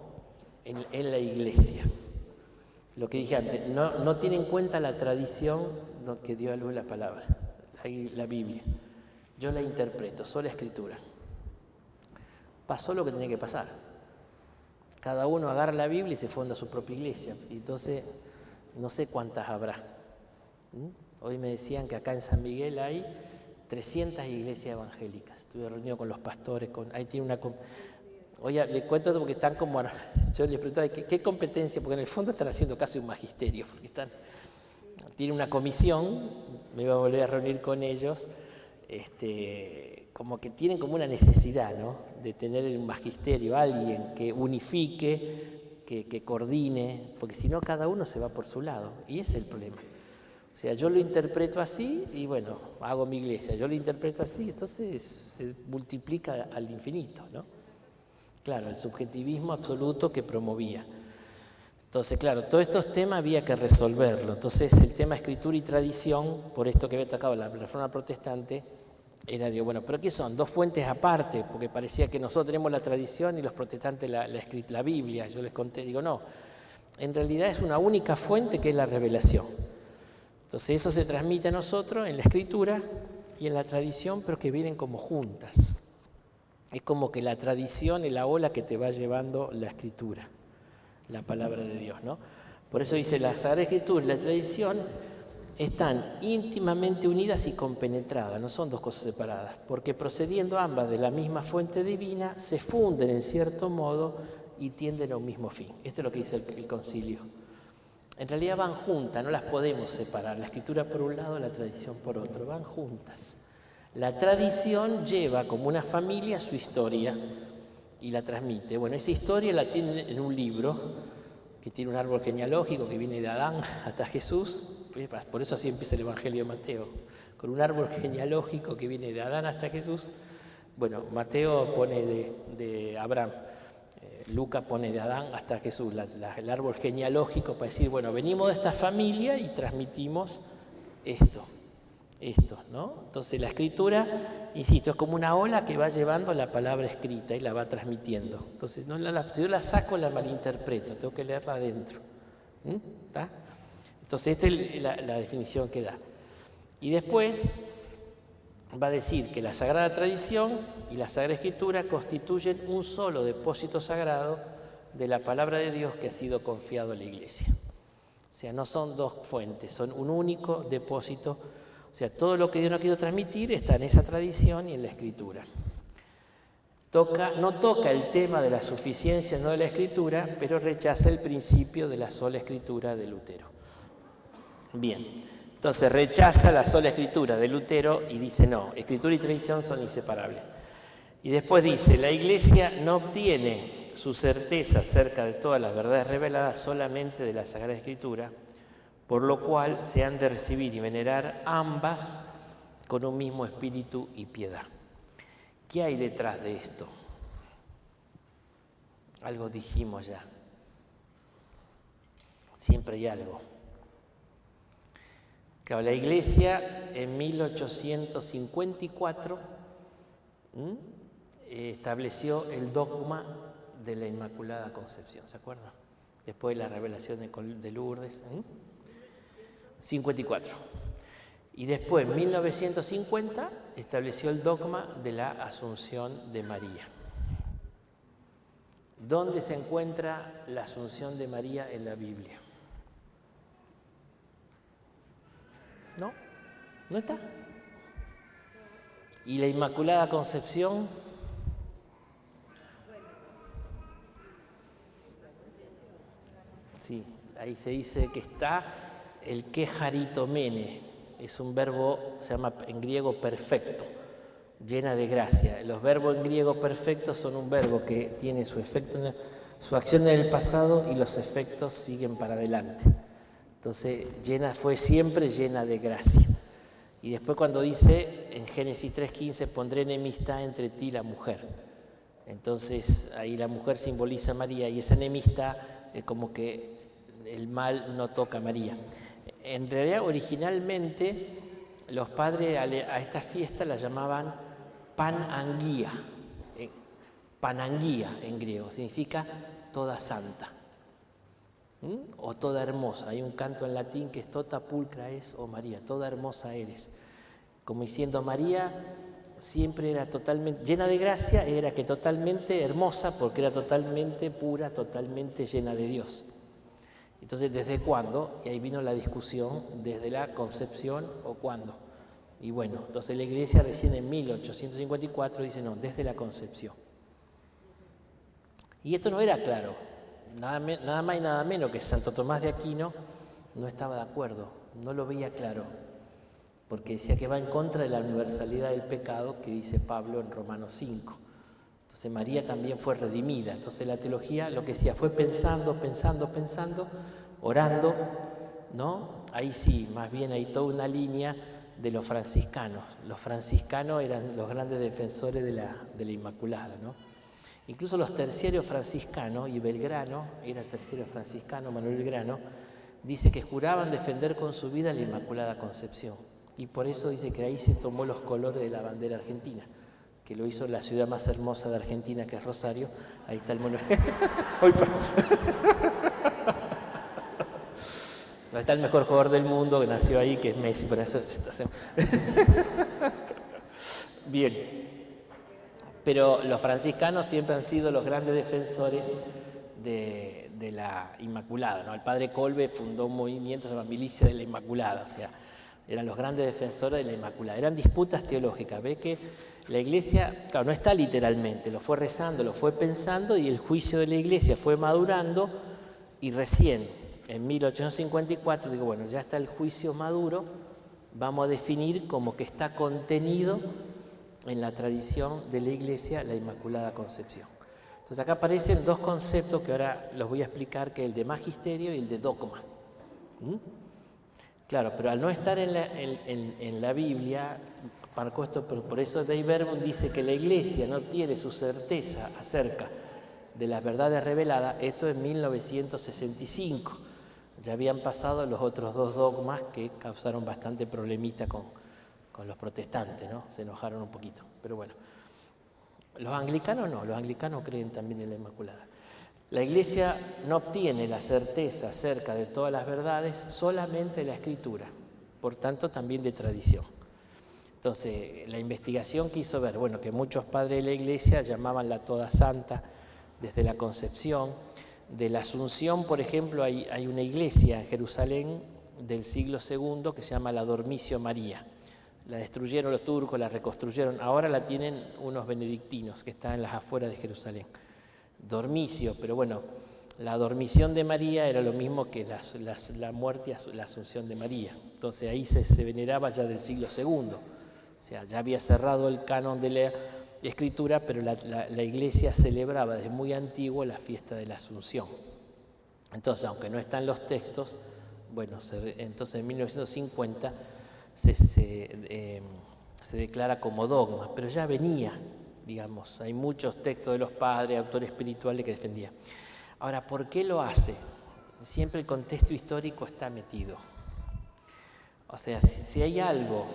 en la iglesia. Lo que dije antes, no tiene en cuenta la tradición que dio a luz la palabra, la Biblia. Yo la interpreto, sola escritura. Pasó lo que tenía que pasar. Cada uno agarra la Biblia y se funda su propia iglesia. Y entonces, no sé cuántas habrá. Hoy me decían que acá en San Miguel hay 300 iglesias evangélicas. Estuve reunido con los pastores, ahí tiene una... Oye, les cuento porque están como... Yo les preguntaba, ¿qué competencia? Porque en el fondo están haciendo casi un magisterio, porque tienen una comisión, me iba a volver a reunir con ellos, como que tienen como una necesidad, ¿no?, de tener un magisterio, alguien que unifique, que coordine, porque si no cada uno se va por su lado, y ese es el problema. O sea, yo lo interpreto así y bueno, hago mi iglesia, yo lo interpreto así, entonces se multiplica al infinito, ¿no? Claro, el subjetivismo absoluto que promovía. Entonces, claro, todos estos temas había que resolverlo. Entonces, el tema escritura y tradición, por esto que había tocado la Reforma Protestante, era, digo, bueno, ¿pero qué son? Dos fuentes aparte, porque parecía que nosotros tenemos la tradición y los protestantes la Biblia. Yo les conté, digo, no, en realidad es una única fuente que es la revelación. Entonces, eso se transmite a nosotros en la escritura y en la tradición, pero que vienen como juntas. Es como que la tradición es la ola que te va llevando la escritura, la palabra de Dios, ¿no? Por eso dice, la Sagrada Escritura y la tradición están íntimamente unidas y compenetradas, no son dos cosas separadas, porque procediendo ambas de la misma fuente divina, se funden en cierto modo y tienden a un mismo fin. Esto es lo que dice el concilio. En realidad van juntas, no las podemos separar, la escritura por un lado, la tradición por otro, van juntas. La tradición lleva como una familia su historia y la transmite. Bueno, esa historia la tiene en un libro que tiene un árbol genealógico que viene de Adán hasta Jesús. Por eso así empieza el Evangelio de Mateo, con un árbol genealógico que viene de Adán hasta Jesús. Bueno, Mateo pone de Abraham, Lucas pone de Adán hasta Jesús, el árbol genealógico para decir, bueno, venimos de esta familia y transmitimos esto, ¿no? Entonces la escritura, insisto, es como una ola que va llevando la palabra escrita y la va transmitiendo. Entonces, si yo la saco, la malinterpreto, tengo que leerla adentro. ¿Está? Entonces, esta es la definición que da. Y después va a decir que la Sagrada Tradición y la Sagrada Escritura constituyen un solo depósito sagrado de la palabra de Dios que ha sido confiado a la Iglesia. O sea, no son dos fuentes, son un único depósito. O sea, todo lo que Dios nos ha querido transmitir está en esa tradición y en la Escritura. No toca el tema de la suficiencia no de la Escritura, pero rechaza el principio de la sola Escritura de Lutero. Bien, entonces rechaza la sola Escritura de Lutero y dice no, Escritura y tradición son inseparables. Y después dice, la Iglesia no obtiene su certeza acerca de todas las verdades reveladas solamente de la Sagrada Escritura, por lo cual se han de recibir y venerar ambas con un mismo espíritu y piedad. ¿Qué hay detrás de esto? Algo dijimos ya. Siempre hay algo. Claro, la Iglesia en 1854 estableció el dogma de la Inmaculada Concepción, ¿se acuerdan? Después de la revelación de Lourdes. 54. Y después, en 1950, estableció el dogma de la Asunción de María. ¿Dónde se encuentra la Asunción de María en la Biblia? ¿No? ¿No está? ¿Y la Inmaculada Concepción? Sí, ahí se dice que está el quejaritomene, es un verbo, se llama en griego perfecto, llena de gracia. Los verbos en griego perfectos son un verbo que tiene su efecto, su acción en el pasado y los efectos siguen para adelante. Entonces, fue siempre llena de gracia. Y después cuando dice en Génesis 3:15, pondré enemistad entre ti y la mujer. Entonces ahí la mujer simboliza a María y esa enemistad es como que el mal no toca a María. En realidad, originalmente, los padres a esta fiesta la llamaban Pananguía. Pananguía en griego, significa toda santa. O toda hermosa. Hay un canto en latín que es tota pulcra es, oh María, toda hermosa eres. Como diciendo, María siempre era totalmente llena de gracia, era que totalmente hermosa porque era totalmente pura, totalmente llena de Dios. Entonces, ¿desde cuándo? Y ahí vino la discusión, ¿desde la concepción o cuándo? Y bueno, entonces la Iglesia recién en 1854 dice, no, desde la concepción. Y esto no era claro, nada más y nada menos que Santo Tomás de Aquino no estaba de acuerdo, no lo veía claro, porque decía que va en contra de la universalidad del pecado que dice Pablo en Romanos 5. Entonces María también fue redimida. Entonces la teología lo que decía fue pensando, orando, ¿no? Ahí sí, más bien hay toda una línea de los franciscanos. Los franciscanos eran los grandes defensores de la Inmaculada, ¿no? Incluso los terciarios franciscanos, y Belgrano, era terciario franciscano, Manuel Belgrano, dice que juraban defender con su vida la Inmaculada Concepción. Y por eso dice que ahí se tomó los colores de la bandera argentina, que lo hizo la ciudad más hermosa de Argentina, que es Rosario. Ahí está el monumento. Está el mejor jugador del mundo que nació ahí, que es Messi, por eso situación. Bien. Pero los franciscanos siempre han sido los grandes defensores de la Inmaculada, ¿no? El padre Colbe fundó un movimiento llamado Milicia de la Inmaculada, o sea, eran los grandes defensores de la Inmaculada. Eran disputas teológicas. Ve que la Iglesia, claro, no está literalmente, lo fue rezando, lo fue pensando y el juicio de la Iglesia fue madurando y recién, en 1854, digo, bueno, ya está el juicio maduro, vamos a definir como que está contenido en la tradición de la Iglesia la Inmaculada Concepción. Entonces acá aparecen dos conceptos que ahora los voy a explicar, que es el de magisterio y el de dogma. Claro, pero al no estar en la Biblia, marcó esto, por eso Dei Verbum dice que la Iglesia no tiene su certeza acerca de las verdades reveladas. Esto en 1965. Ya habían pasado los otros dos dogmas que causaron bastante problemita con los protestantes, ¿no? Se enojaron un poquito, pero bueno. Los anglicanos no, los anglicanos creen también en la Inmaculada. La Iglesia no obtiene la certeza acerca de todas las verdades solamente de la Escritura, por tanto también de tradición. Entonces, la investigación quiso ver, bueno, que muchos padres de la Iglesia llamaban la toda santa desde la concepción. De la Asunción, por ejemplo, hay una iglesia en Jerusalén del siglo II que se llama la Dormicio María. La destruyeron los turcos, la reconstruyeron, ahora la tienen unos benedictinos que están en las afueras de Jerusalén. Dormicio, pero bueno, la dormición de María era lo mismo que la muerte y la asunción de María. Entonces ahí se veneraba ya del siglo II. O sea, ya había cerrado el canon de la Escritura, pero la Iglesia celebraba desde muy antiguo la fiesta de la Asunción. Entonces, aunque no están los textos, bueno, entonces en 1950 se declara como dogma, pero ya venía, digamos, hay muchos textos de los padres, autores espirituales que defendían. Ahora, ¿por qué lo hace? Siempre el contexto histórico está metido. O sea, si hay algo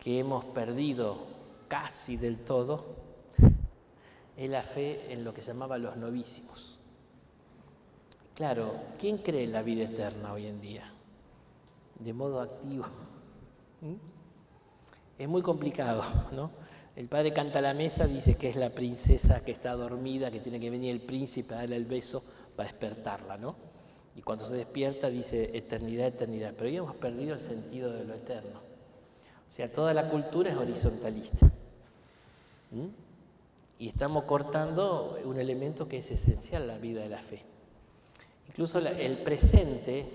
que hemos perdido casi del todo, es la fe en lo que se llamaba los novísimos. Claro, ¿quién cree en la vida eterna hoy en día? De modo activo. Es muy complicado, ¿no? El padre canta a la mesa, dice que es la princesa que está dormida, que tiene que venir el príncipe a darle el beso para despertarla, ¿no? Y cuando se despierta dice eternidad, eternidad. Pero hoy hemos perdido el sentido de lo eterno. O sea, toda la cultura es horizontalista. Y estamos cortando un elemento que es esencial en la vida de la fe. Incluso el presente,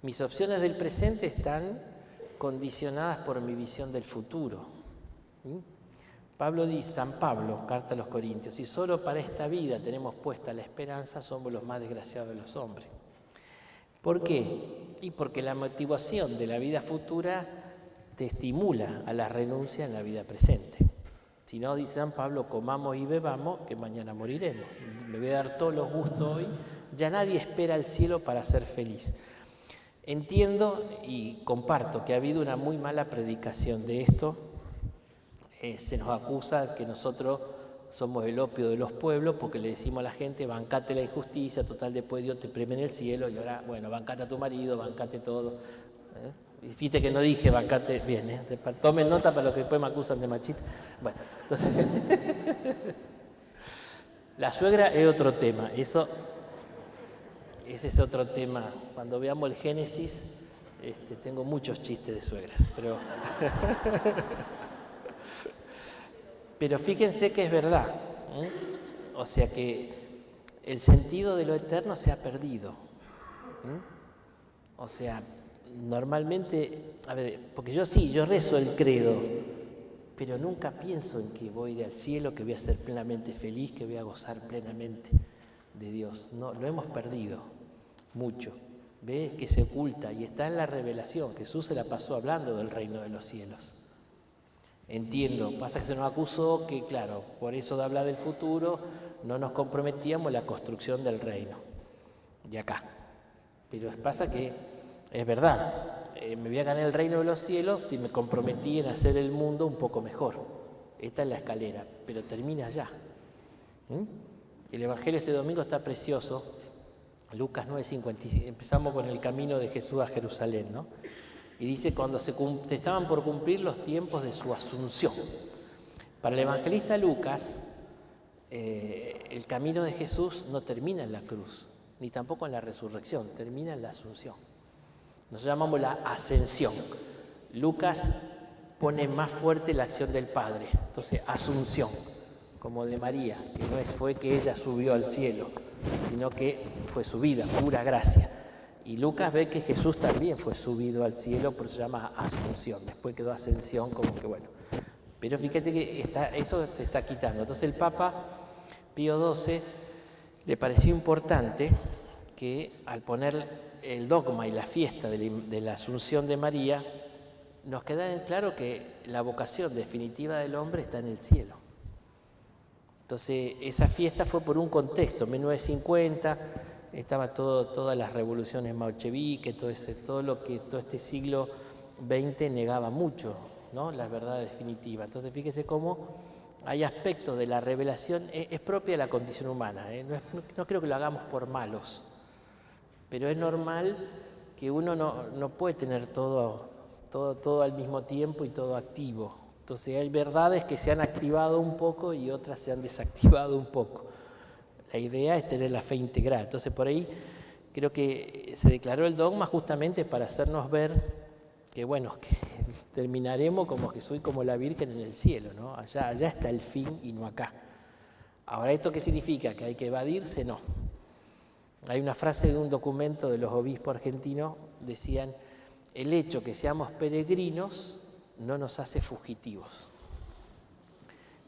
mis opciones del presente están condicionadas por mi visión del futuro. San Pablo, carta a los Corintios, si solo para esta vida tenemos puesta la esperanza, somos los más desgraciados de los hombres. ¿Por qué? Y porque la motivación de la vida futura te estimula a la renuncia en la vida presente. Si no, dice San Pablo, comamos y bebamos, que mañana moriremos. Me voy a dar todos los gustos hoy. Ya nadie espera al cielo para ser feliz. Entiendo y comparto que ha habido una muy mala predicación de esto. Se nos acusa que nosotros somos el opio de los pueblos porque le decimos a la gente, bancate la injusticia, total después Dios te premia en el cielo y ahora, bueno, bancate a tu marido, bancate todo. Y fíjate que no dije bancate, bien, tomen nota para los que después me acusan de machista. Bueno, entonces, la suegra es otro tema, ese es otro tema. Cuando veamos el Génesis, tengo muchos chistes de suegras, pero fíjense que es verdad, o sea que el sentido de lo eterno se ha perdido. O sea, normalmente, a ver, porque yo rezo el credo, pero nunca pienso en que voy a ir al cielo, que voy a ser plenamente feliz, que voy a gozar plenamente de Dios. No, lo hemos perdido mucho. ¿Ves? Que se oculta y está en la revelación. Jesús se la pasó hablando del reino de los cielos. Entiendo, pasa que se nos acusó que, claro, por eso de hablar del futuro, no nos comprometíamos en la construcción del reino, de acá. Pero pasa que es verdad, me voy a ganar el reino de los cielos si me comprometí en hacer el mundo un poco mejor. Esta es la escalera, pero termina allá. El Evangelio este domingo está precioso, Lucas 9:55, empezamos con el camino de Jesús a Jerusalén, ¿no? Y dice, cuando se estaban por cumplir los tiempos de su asunción. Para el evangelista Lucas, el camino de Jesús no termina en la cruz, ni tampoco en la resurrección, termina en la asunción. Nosotros llamamos la ascensión. Lucas pone más fuerte la acción del Padre, entonces asunción, como de María, que no fue que ella subió al cielo, sino que fue subida, pura gracia. Y Lucas ve que Jesús también fue subido al cielo, por eso se llama asunción. Después quedó ascensión, como que bueno. Pero fíjate que eso te está quitando. Entonces el Papa Pío XII le pareció importante que al poner el dogma y la fiesta de la Asunción de María, nos queda en claro que la vocación definitiva del hombre está en el cielo. Entonces esa fiesta fue por un contexto, 1950... Estaba todas las revoluciones bolcheviques, todo este siglo XX negaba mucho, ¿no? La verdad definitiva. Entonces fíjese cómo hay aspectos de la revelación, es propia de la condición humana, no creo que lo hagamos por malos, pero es normal que uno no puede tener todo al mismo tiempo y todo activo. Entonces hay verdades que se han activado un poco y otras se han desactivado un poco. La idea es tener la fe integral. Entonces por ahí creo que se declaró el dogma justamente para hacernos ver que bueno, que terminaremos como Jesús y como la Virgen en el cielo, ¿no? Allá está el fin y no acá. Ahora, ¿esto qué significa? ¿Que hay que evadirse? No. Hay una frase de un documento de los obispos argentinos, decían, el hecho que seamos peregrinos no nos hace fugitivos.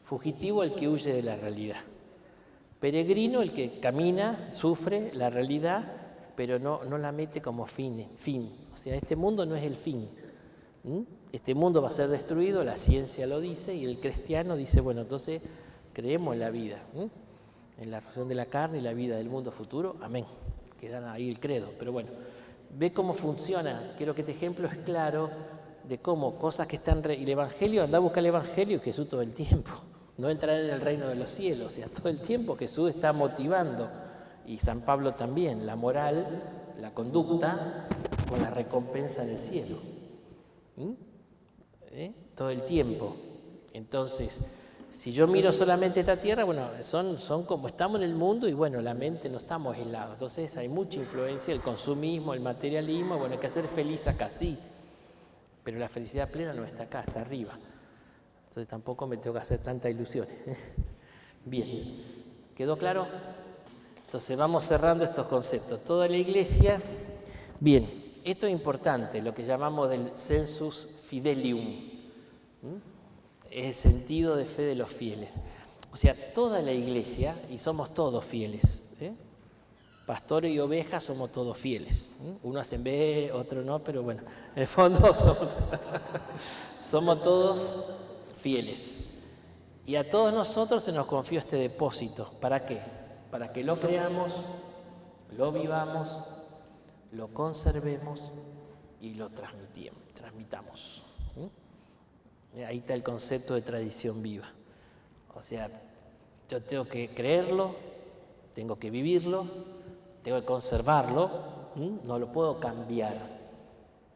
Fugitivo el que huye de la realidad. Peregrino el que camina, sufre la realidad, pero no la mete como fin. O sea, este mundo no es el fin. Este mundo va a ser destruido, la ciencia lo dice, y el cristiano dice, bueno, entonces creemos en la vida, en la resurrección de la carne y la vida del mundo futuro, amén. Quedan ahí el credo, pero bueno, ve cómo funciona. Quiero que este ejemplo es claro de cómo cosas que están... Y el Evangelio, anda a buscar el Evangelio y Jesús todo el tiempo. No entrar en el reino de los cielos, o sea, todo el tiempo Jesús está motivando, y San Pablo también, la moral, la conducta, con la recompensa del cielo. Todo el tiempo. Entonces, si yo miro solamente esta tierra, bueno, son como estamos en el mundo y bueno, la mente no estamos aislados. Entonces hay mucha influencia, el consumismo, el materialismo, bueno, hay que ser feliz acá, sí. Pero la felicidad plena no está acá, está arriba. Entonces tampoco me tengo que hacer tantas ilusiones. Bien, ¿quedó claro? Entonces vamos cerrando estos conceptos. Toda la iglesia, bien, esto es importante, lo que llamamos del sensus fidelium. Es el sentido de fe de los fieles. O sea, toda la iglesia, y somos todos fieles, pastores y ovejas somos todos fieles. Uno hace B, otro no, pero bueno, en el fondo somos todos fieles. Y a todos nosotros se nos confió este depósito. ¿Para qué? Para que lo creamos, lo vivamos, lo conservemos y lo transmitamos. Ahí está el concepto de tradición viva. O sea, yo tengo que creerlo, tengo que vivirlo, tengo que conservarlo, no lo puedo cambiar,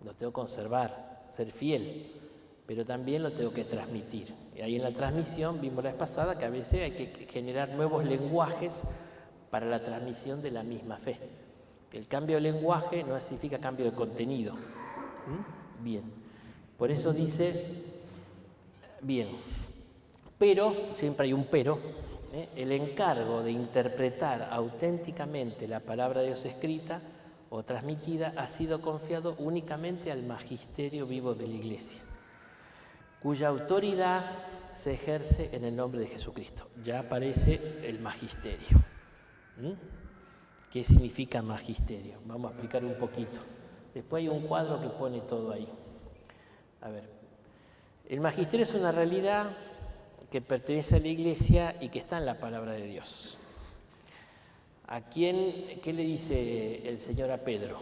lo tengo que conservar, ser fiel, pero también lo tengo que transmitir. Y ahí en la transmisión vimos la vez pasada que a veces hay que generar nuevos lenguajes para la transmisión de la misma fe. El cambio de lenguaje no significa cambio de contenido. Bien, por eso dice, bien, pero, siempre hay un pero, el encargo de interpretar auténticamente la palabra de Dios escrita o transmitida ha sido confiado únicamente al magisterio vivo de la Iglesia, cuya autoridad se ejerce en el nombre de Jesucristo. Ya aparece el magisterio. ¿Qué significa magisterio? Vamos a explicar un poquito. Después hay un cuadro que pone todo ahí. A ver, el magisterio es una realidad que pertenece a la Iglesia y que está en la palabra de Dios. ¿Qué le dice el Señor a Pedro?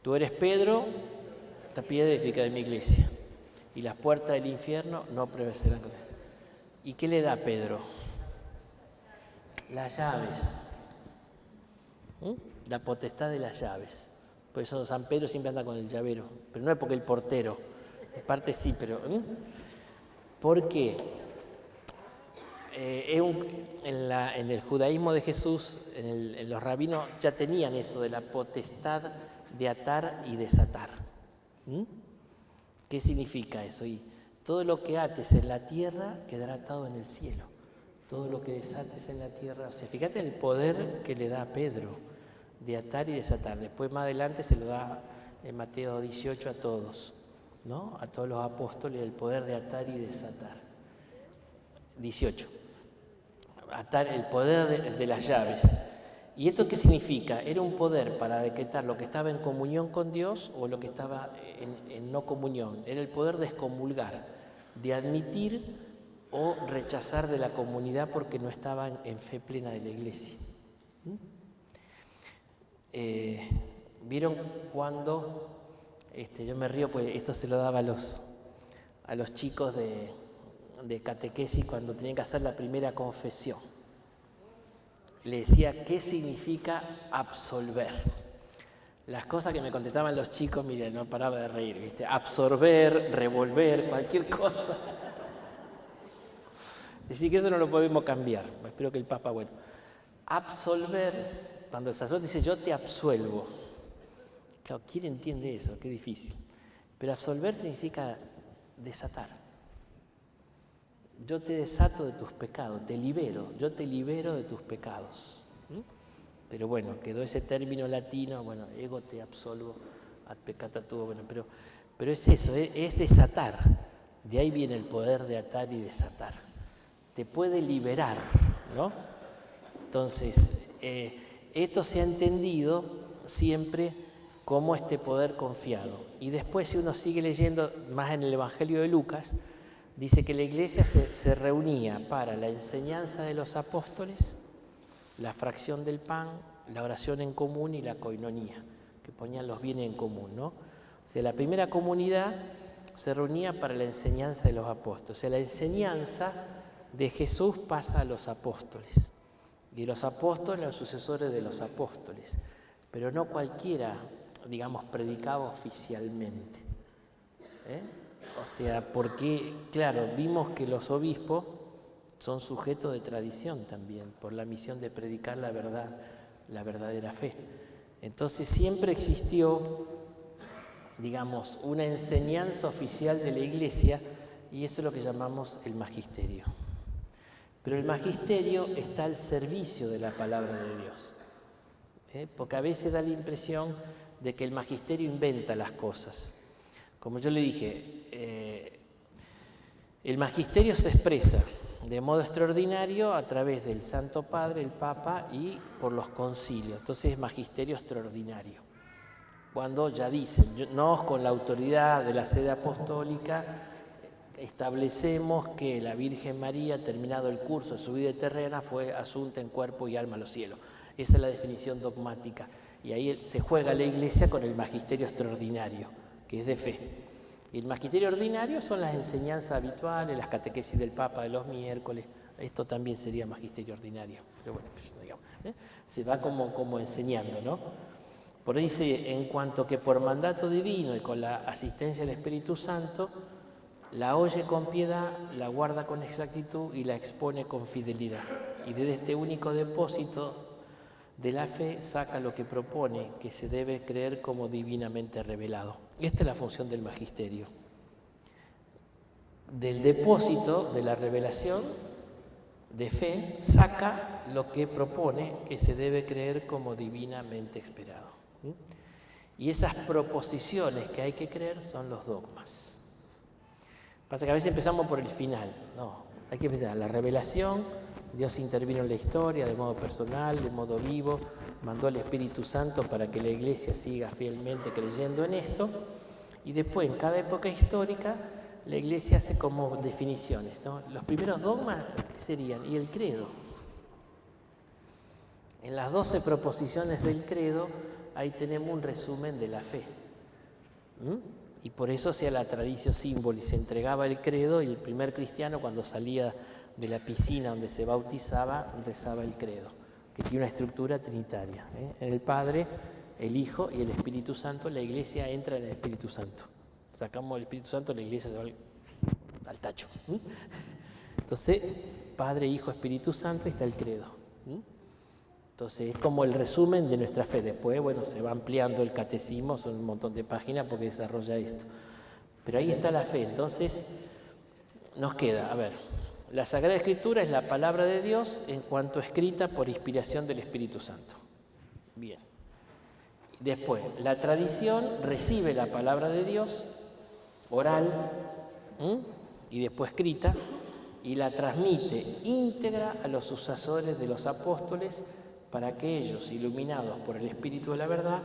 Tú eres Pedro, esta piedra edifica de mi iglesia, y las puertas del infierno no prevalecerán contra él. ¿Y qué le da a Pedro? Las llaves. La potestad de las llaves. Por eso San Pedro siempre anda con el llavero, pero no es porque el portero, en parte sí, pero ¿por qué? En el judaísmo de Jesús, en los rabinos ya tenían eso de la potestad de atar y desatar. ¿Qué significa eso? Y todo lo que ates en la tierra quedará atado en el cielo. Todo lo que desates en la tierra. O sea, fíjate el poder que le da a Pedro de atar y desatar. Después más adelante se lo da en Mateo 18 a todos, ¿no? A todos los apóstoles el poder de atar y desatar. 18. Atar el poder de las llaves. ¿Y esto qué significa? Era un poder para decretar lo que estaba en comunión con Dios o lo que estaba en no comunión. Era el poder de excomulgar, de admitir o rechazar de la comunidad porque no estaban en fe plena de la iglesia. ¿Vieron cuando, yo me río pues esto se lo daba a los chicos de catequesis cuando tenían que hacer la primera confesión? Le decía, ¿qué significa absolver? Las cosas que me contestaban los chicos, miren, no paraba de reír, ¿viste? Absorber, revolver, cualquier cosa. Decir que eso no lo podemos cambiar. Espero que el Papa, bueno. Absolver, cuando el sacerdote dice, yo te absuelvo. Claro, ¿quién entiende eso? Qué difícil. Pero absolver significa desatar. Yo te desato de tus pecados, te libero, yo te libero de tus pecados. Pero bueno, quedó ese término latino, bueno, ego te absolvo, ad peccata tua, bueno, pero es eso, es desatar. De ahí viene el poder de atar y desatar. Te puede liberar, ¿no? Entonces, esto se ha entendido siempre como este poder confiado. Y después, si uno sigue leyendo más en el Evangelio de Lucas, dice que la iglesia se reunía para la enseñanza de los apóstoles, la fracción del pan, la oración en común y la coinonía, que ponían los bienes en común, ¿no? O sea, la primera comunidad se reunía para la enseñanza de los apóstoles. O sea, la enseñanza de Jesús pasa a los apóstoles. Y los apóstoles, los sucesores de los apóstoles. Pero no cualquiera, digamos, predicaba oficialmente. O sea, porque, claro, vimos que los obispos son sujetos de tradición también, por la misión de predicar la verdad, la verdadera fe. Entonces siempre existió, digamos, una enseñanza oficial de la Iglesia, y eso es lo que llamamos el magisterio. Pero el magisterio está al servicio de la palabra de Dios. Porque a veces da la impresión de que el magisterio inventa las cosas. Como yo le dije, el magisterio se expresa de modo extraordinario a través del Santo Padre, el Papa, y por los concilios. Entonces es magisterio extraordinario. Cuando ya dicen, nos con la autoridad de la sede apostólica establecemos que la Virgen María, terminado el curso de su vida terrena, fue asunta en cuerpo y alma a los cielos. Esa es la definición dogmática. Y ahí se juega la Iglesia con el magisterio extraordinario, que es de fe. Y el magisterio ordinario son las enseñanzas habituales, las catequesis del Papa de los miércoles. Esto también sería magisterio ordinario. Pero bueno, digamos, se va como enseñando, ¿no? Por ahí dice, en cuanto que por mandato divino y con la asistencia del Espíritu Santo, la oye con piedad, la guarda con exactitud y la expone con fidelidad. Y desde este único depósito de la fe saca lo que propone, que se debe creer como divinamente revelado. Esta es la función del magisterio. Del depósito de la revelación de fe saca lo que propone, que se debe creer como divinamente esperado. Y esas proposiciones que hay que creer son los dogmas. Pasa que a veces empezamos por el final. No, hay que empezar la revelación. Dios intervino en la historia de modo personal, de modo vivo, mandó al Espíritu Santo para que la Iglesia siga fielmente creyendo en esto, y después en cada época histórica la Iglesia hace como definiciones, ¿no? Los primeros dogmas, ¿qué serían? Y el credo. En las 12 proposiciones del credo, ahí tenemos un resumen de la fe. Y por eso hacía la tradición símbolo y se entregaba el credo, y el primer cristiano cuando salía de la piscina donde se bautizaba, rezaba el credo, que tiene una estructura trinitaria. El Padre, el Hijo y el Espíritu Santo. La Iglesia entra en el Espíritu Santo. Sacamos el Espíritu Santo, la Iglesia se va al tacho. Entonces, Padre, Hijo, Espíritu Santo, y está el credo. Entonces, es como el resumen de nuestra fe. Después, bueno, se va ampliando el catecismo, son un montón de páginas porque desarrolla esto. Pero ahí está la fe. Entonces, nos queda, a ver, la Sagrada Escritura es la palabra de Dios en cuanto escrita por inspiración del Espíritu Santo. Bien. Después, la tradición recibe la palabra de Dios, oral, y después escrita, y la transmite íntegra a los sucesores de los apóstoles para que ellos, iluminados por el Espíritu de la verdad,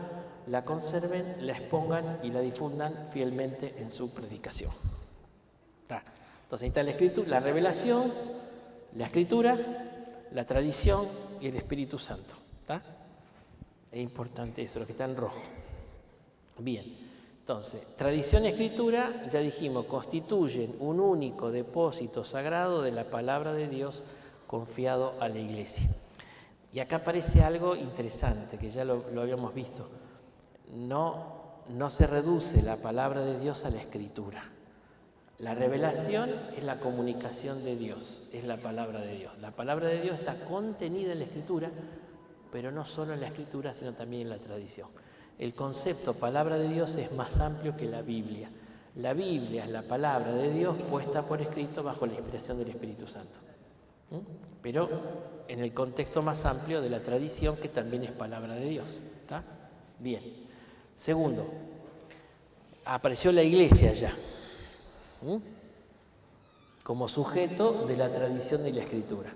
la conserven, la expongan y la difundan fielmente en su predicación. Entonces ahí está la escritura, la revelación, la escritura, la tradición y el Espíritu Santo. Es importante eso, lo que está en rojo. Bien, entonces, tradición y escritura, ya dijimos, constituyen un único depósito sagrado de la palabra de Dios confiado a la Iglesia. Y acá aparece algo interesante, que ya lo habíamos visto. No se reduce la palabra de Dios a la escritura. La revelación es la comunicación de Dios, es la palabra de Dios. La palabra de Dios está contenida en la Escritura, pero no solo en la Escritura, sino también en la tradición. El concepto palabra de Dios es más amplio que la Biblia. La Biblia es la palabra de Dios puesta por escrito bajo la inspiración del Espíritu Santo. Pero en el contexto más amplio de la tradición, que también es palabra de Dios. ¿Está? Bien. Segundo, apareció la Iglesia ya, como sujeto de la tradición de la Escritura.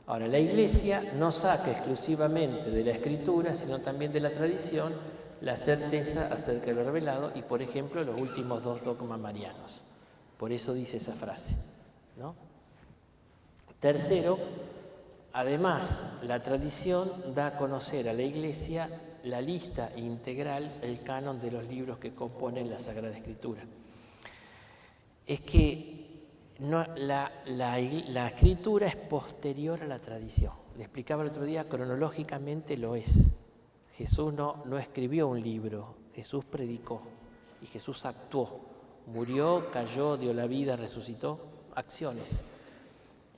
Ahora, la Iglesia no saca exclusivamente de la Escritura, sino también de la tradición, la certeza acerca de lo revelado y, por ejemplo, los últimos 2 dogmas marianos. Por eso dice esa frase, ¿no? Tercero, además, la tradición da a conocer a la Iglesia la lista integral, el canon de los libros que componen la Sagrada Escritura. Es que la Escritura es posterior a la tradición. Le explicaba el otro día, cronológicamente lo es. Jesús no escribió un libro, Jesús predicó y Jesús actuó Murió, cayó, dio la vida, resucitó, acciones.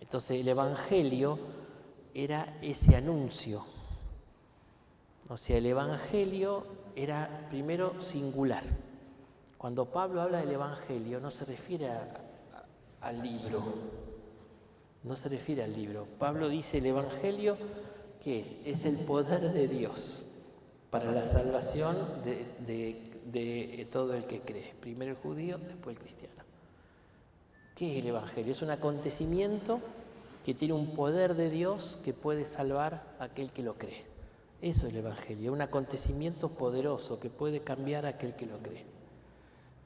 Entonces el Evangelio era ese anuncio. O sea, el Evangelio era primero singular. Cuando Pablo habla del Evangelio no se refiere al libro. No se refiere al libro. Pablo dice el Evangelio, ¿qué es? Es el poder de Dios para la salvación de todo el que cree. Primero el judío, después el cristiano. ¿Qué es el Evangelio? Es un acontecimiento que tiene un poder de Dios que puede salvar a aquel que lo cree. Eso es el Evangelio, un acontecimiento poderoso que puede cambiar a aquel que lo cree.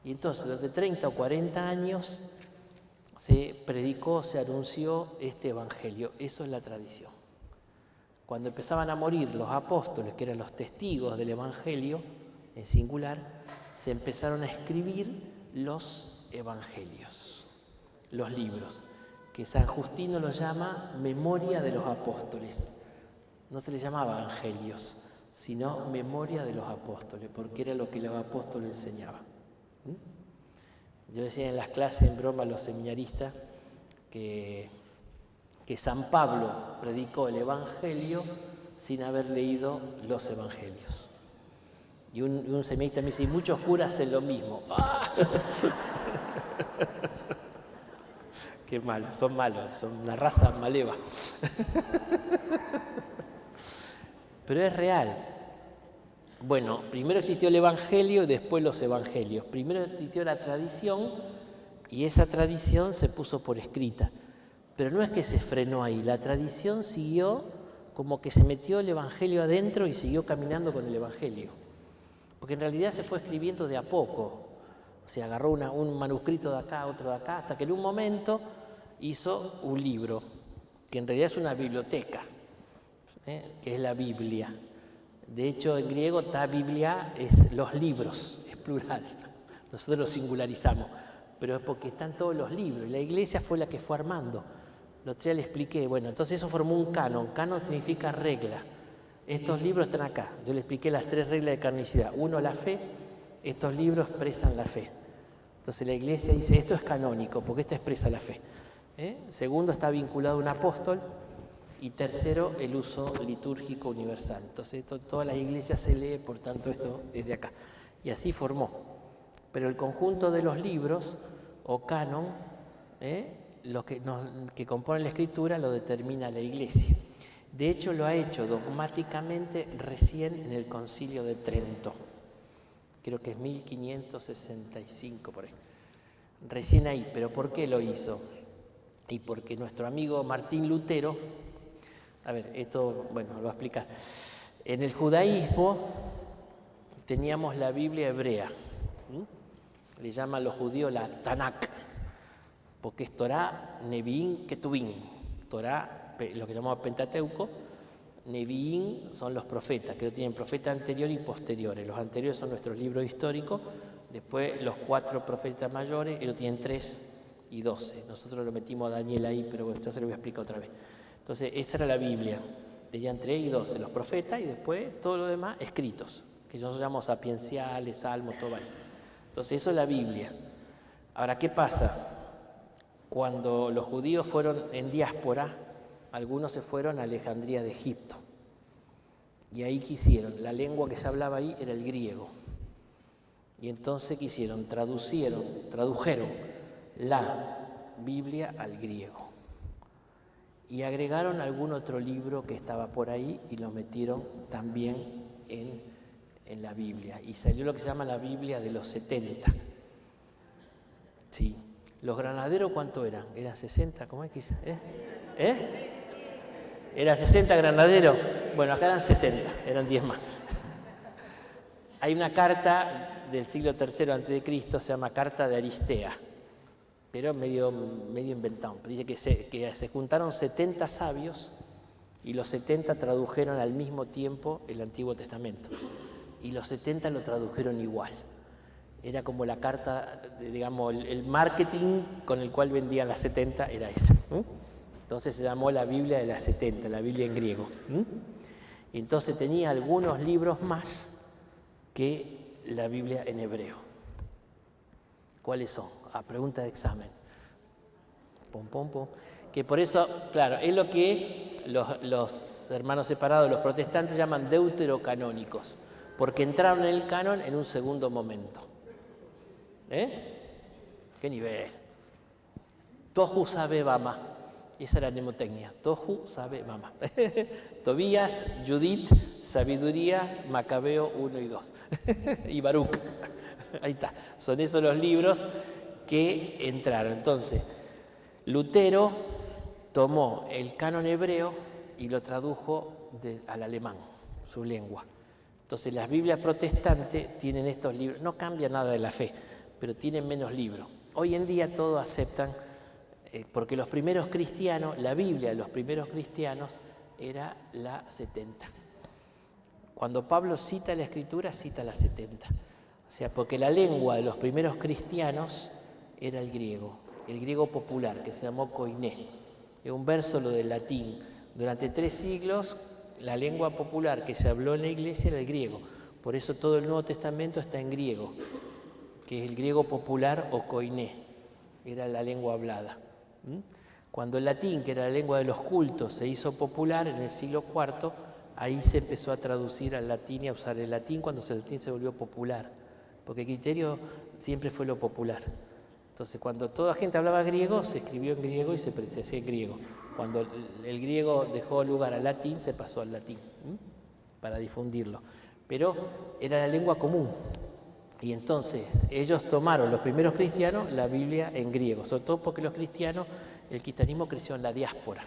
Y entonces, durante 30 o 40 años se predicó, se anunció este Evangelio. Eso es la tradición. Cuando empezaban a morir los apóstoles, que eran los testigos del Evangelio, en singular, se empezaron a escribir los Evangelios, los libros, que San Justino los llama Memoria de los Apóstoles. No se les llamaba Evangelios, sino Memoria de los Apóstoles, porque era lo que los apóstoles enseñaban. Yo decía en las clases, en broma, a los seminaristas, que San Pablo predicó el Evangelio sin haber leído los Evangelios. Y un seminarista me dice, y muchos curas hacen lo mismo. ¡Ah! Qué malos, son una raza maleva. Pero es real. Bueno, primero existió el Evangelio y después los Evangelios. Primero existió la tradición y esa tradición se puso por escrita. Pero no es que se frenó ahí, la tradición siguió como que se metió el Evangelio adentro y siguió caminando con el Evangelio. Porque en realidad se fue escribiendo de a poco. O sea, agarró un manuscrito de acá, otro de acá, hasta que en un momento hizo un libro, que en realidad es una biblioteca, que es la Biblia. De hecho, en griego, ta Biblia es los libros, es plural. Nosotros lo singularizamos, pero es porque están todos los libros. Y la iglesia fue la que fue armando. El otro día le expliqué, bueno, entonces eso formó un canon. Canon significa regla. Estos libros están acá. Yo le expliqué las 3 reglas de canonicidad. 1, la fe. Estos libros expresan la fe. Entonces la iglesia dice, esto es canónico, porque esto expresa la fe. Segundo, está vinculado a un apóstol. Y tercero, el uso litúrgico universal. Entonces, todas las iglesias se lee, por tanto, esto es de acá. Y así formó. Pero el conjunto de los libros, o canon, los que componen la escritura, lo determina la iglesia. De hecho, lo ha hecho dogmáticamente recién en el Concilio de Trento. Creo que es 1565 por ahí. Recién ahí. ¿Pero por qué lo hizo? Y porque nuestro amigo Martín Lutero, a ver, esto, bueno, lo voy a explicar. En el judaísmo teníamos la Biblia hebrea. Le llaman los judíos la Tanakh, porque es Torá, Neviín, Ketubín. Torá, lo que llamamos Pentateuco, Neviín son los profetas, que tienen profeta anterior y posteriores. Los anteriores son nuestros libros históricos, después los 4 profetas mayores, ellos tienen 3 y 12. Nosotros lo metimos a Daniel ahí, pero bueno, ya se lo voy a explicar otra vez. Entonces, esa era la Biblia. Tenían 3 y 12, los profetas, y después todo lo demás escritos, que nosotros llamamos sapienciales, salmos, todo vale. Entonces, eso es la Biblia. Ahora, ¿qué pasa? Cuando los judíos fueron en diáspora, algunos se fueron a Alejandría de Egipto. Y ahí ¿qué hicieron? La lengua que se hablaba ahí era el griego. Y entonces ¿qué hicieron? Tradujeron la Biblia al griego. Y agregaron algún otro libro que estaba por ahí y lo metieron también en la Biblia. Y salió lo que se llama la Biblia de los 70. Sí. ¿Los granaderos cuánto eran? ¿Eran 60? ¿Cómo es que dice? ¿Era 60 granaderos? Bueno, acá eran 70, eran 10 más. Hay una carta del siglo III a.C., se llama Carta de Aristea, pero medio inventado. Dice que se juntaron 70 sabios y los 70 tradujeron al mismo tiempo el Antiguo Testamento. Y los 70 lo tradujeron igual. Era como la carta, digamos, el marketing con el cual vendían las 70 era ese. Entonces se llamó la Biblia de las 70, la Biblia en griego. Entonces tenía algunos libros más que la Biblia en hebreo. ¿Cuáles son? Pregunta de examen. Pum, pum, pum. Que por eso, claro, es lo que los hermanos separados, los protestantes, llaman deuterocanónicos, porque entraron en el canon en un segundo momento. ¿Qué nivel? Tohu sabe Bama. Esa era la mnemotecnia. Tohu sabe Bama. Tobías, Judith, Sabiduría, Macabeo 1 y 2. Y Baruch. Ahí está. Son esos los libros que entraron. Entonces, Lutero tomó el canon hebreo y lo tradujo al alemán, su lengua. Entonces, las Biblias protestantes tienen estos libros. No cambia nada de la fe, pero tienen menos libros. Hoy en día todos aceptan, porque los primeros cristianos, la Biblia de los primeros cristianos era la 70. Cuando Pablo cita la Escritura, cita la 70. O sea, porque la lengua de los primeros cristianos era el griego popular, que se llamó koiné. Es un verso lo del latín. Durante 3 siglos, la lengua popular que se habló en la iglesia era el griego. Por eso todo el Nuevo Testamento está en griego, que es el griego popular o koiné, era la lengua hablada. Cuando el latín, que era la lengua de los cultos, se hizo popular en el siglo IV, ahí se empezó a traducir al latín y a usar el latín cuando el latín se volvió popular, porque el criterio siempre fue lo popular. Entonces, cuando toda la gente hablaba griego, se escribió en griego y se hacía en griego. Cuando el griego dejó lugar al latín, se pasó al latín, para difundirlo. Pero era la lengua común. Y entonces ellos tomaron, los primeros cristianos, la Biblia en griego, sobre todo porque los cristianos, el cristianismo creció en la diáspora,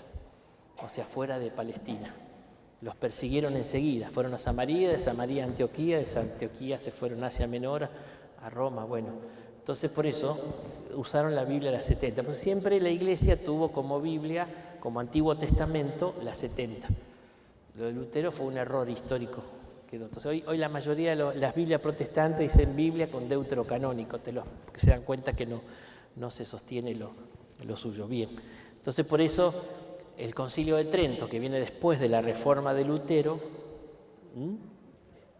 o sea, fuera de Palestina. Los persiguieron enseguida, fueron a Samaria, de Samaria a Antioquía, de Antioquía se fueron a Asia Menor, a Roma, bueno. Entonces por eso usaron la Biblia de las 70. Pues siempre la iglesia tuvo como Biblia, como Antiguo Testamento, la 70. Lo de Lutero fue un error histórico. Entonces hoy la mayoría de las Biblias protestantes dicen Biblia con deuterocanónico, porque se dan cuenta que no se sostiene lo suyo. Bien, entonces por eso el Concilio de Trento, que viene después de la reforma de Lutero,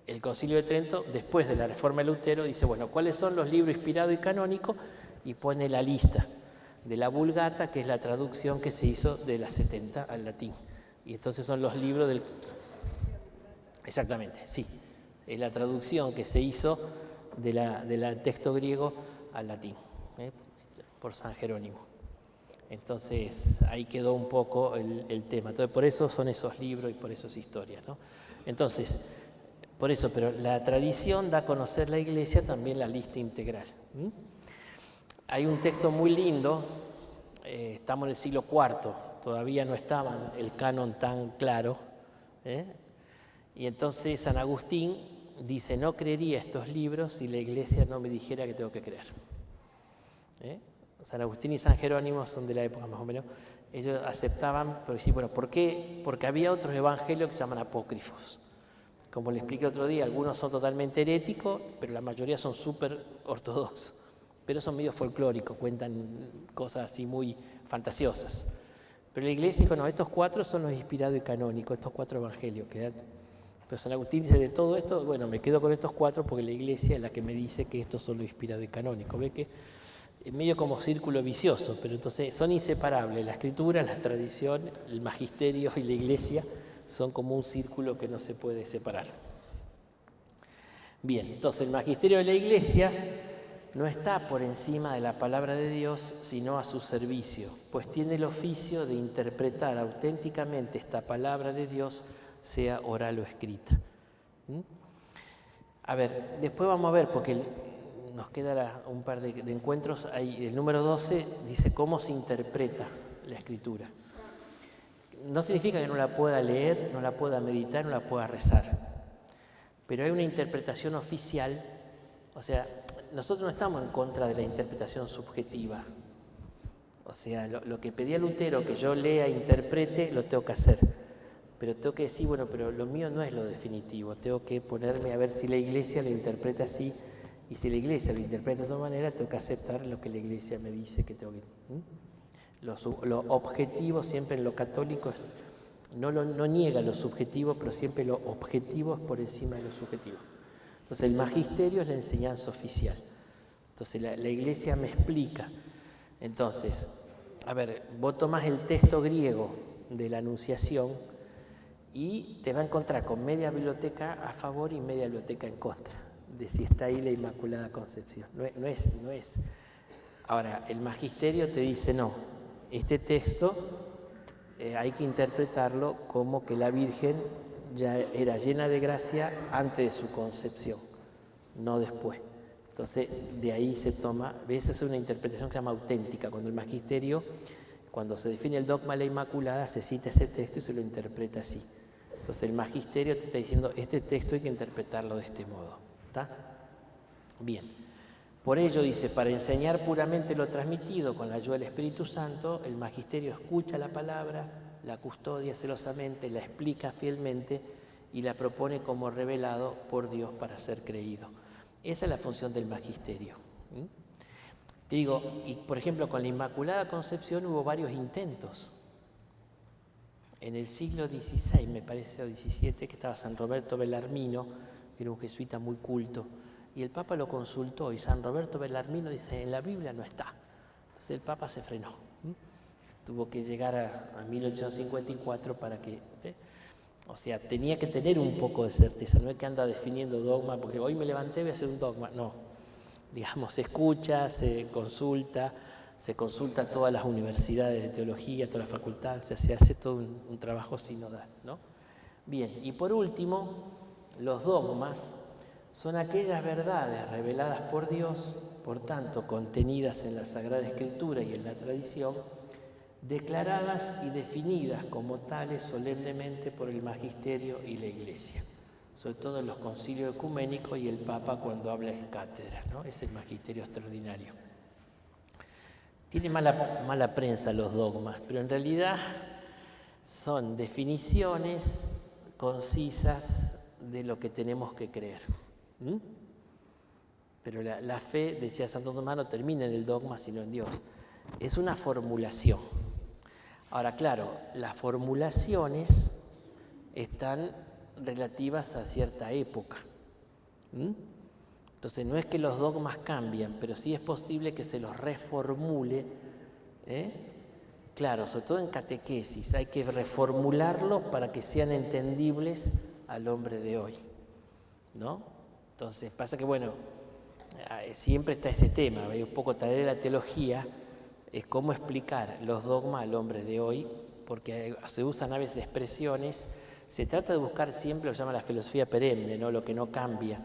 el Concilio de Trento, después de la reforma de Lutero, dice, bueno, ¿cuáles son los libros inspirados y canónicos? Y pone la lista de la Vulgata, que es la traducción que se hizo de las 70 al latín. Y entonces son los libros del... Exactamente, sí. Es la traducción que se hizo del texto griego al latín, por San Jerónimo. Entonces, ahí quedó un poco el tema. Entonces, por eso son esos libros y por eso es historia, ¿no? Entonces, por eso, pero la tradición da a conocer la Iglesia también la lista integral. Hay un texto muy lindo, estamos en el siglo IV, todavía no estaba el canon tan claro, y entonces San Agustín dice, no creería estos libros si la Iglesia no me dijera que tengo que creer. San Agustín y San Jerónimo son de la época más o menos. Ellos aceptaban, pero sí, bueno, ¿por qué? Porque había otros evangelios que se llaman apócrifos. Como le expliqué otro día, algunos son totalmente heréticos, pero la mayoría son súper ortodoxos. Pero son medio folclóricos, cuentan cosas así muy fantasiosas. Pero la Iglesia dijo, no, estos 4 son los inspirados y canónicos, estos 4 evangelios. Pero San Agustín dice, de todo esto, bueno, me quedo con estos 4 porque la Iglesia es la que me dice que estos son los inspirados y canónicos. Ve que es medio como círculo vicioso, pero entonces son inseparables. La Escritura, la tradición, el magisterio y la Iglesia son como un círculo que no se puede separar. Bien, entonces el magisterio de la Iglesia no está por encima de la palabra de Dios, sino a su servicio, pues tiene el oficio de interpretar auténticamente esta palabra de Dios, sea oral o escrita. A ver, después vamos a ver, porque nos queda un par de encuentros. Ahí, el número 12 dice cómo se interpreta la Escritura. No significa que no la pueda leer, no la pueda meditar, no la pueda rezar. Pero hay una interpretación oficial, o sea, nosotros no estamos en contra de la interpretación subjetiva. O sea, lo que pedía Lutero, que yo lea e interprete, lo tengo que hacer. Pero tengo que decir, bueno, pero lo mío no es lo definitivo. Tengo que ponerme a ver si la Iglesia lo interpreta así. Y si la Iglesia lo interpreta de otra manera, tengo que aceptar lo que la Iglesia me dice que tengo que... Lo objetivo siempre en lo católico no niega lo subjetivo, pero siempre lo objetivo es por encima de lo subjetivo. Entonces el magisterio es la enseñanza oficial. Entonces la iglesia me explica. Entonces, a ver, vos tomás el texto griego de la Anunciación y te va a encontrar con media biblioteca a favor y media biblioteca en contra de si está ahí la Inmaculada Concepción. No es. Ahora, el magisterio te dice, no, este texto hay que interpretarlo como que la Virgen ya era llena de gracia antes de su concepción, no después. Entonces, de ahí se toma, esa es una interpretación que se llama auténtica, cuando el magisterio, cuando se define el dogma de la Inmaculada, se cita ese texto y se lo interpreta así. Entonces, el magisterio te está diciendo, este texto hay que interpretarlo de este modo. ¿Está? Bien. Por ello, dice, para enseñar puramente lo transmitido con la ayuda del Espíritu Santo, el magisterio escucha la palabra, la custodia celosamente, la explica fielmente y la propone como revelado por Dios para ser creído. Esa es la función del magisterio. Te digo, y por ejemplo, con la Inmaculada Concepción hubo varios intentos. En el siglo XVI, me parece, o XVII, que estaba San Roberto Bellarmino, que era un jesuita muy culto, y el Papa lo consultó, y San Roberto Bellarmino dice, en la Biblia no está. Entonces el Papa se frenó. Tuvo que llegar a 1854 para que... O sea, tenía que tener un poco de certeza, no es que anda definiendo dogma, porque hoy me levanté y voy a hacer un dogma, no. Digamos, se escucha, se consulta a todas las universidades de teología, a todas las facultades, o sea, se hace todo un trabajo sinodal, ¿no? Bien, y por último, los dogmas son aquellas verdades reveladas por Dios, por tanto, contenidas en la Sagrada Escritura y en la tradición, declaradas y definidas como tales solemnemente por el magisterio y la Iglesia, sobre todo en los concilios ecuménicos y el Papa cuando habla en cátedra, ¿no? Es el magisterio extraordinario. Tiene mala prensa los dogmas, pero en realidad son definiciones concisas de lo que tenemos que creer. Pero la fe, decía Santo Tomás, no termina en el dogma, sino en Dios. Es una formulación. Ahora, claro, las formulaciones están relativas a cierta época. Entonces, no es que los dogmas cambian, pero sí es posible que se los reformule. Claro, sobre todo en catequesis, hay que reformularlos para que sean entendibles al hombre de hoy, ¿no? Entonces, pasa que, bueno, siempre está ese tema, un poco traer la teología, es cómo explicar los dogmas al hombre de hoy, porque se usan a veces expresiones, se trata de buscar siempre lo que se llama la filosofía perenne, ¿no? Lo que no cambia,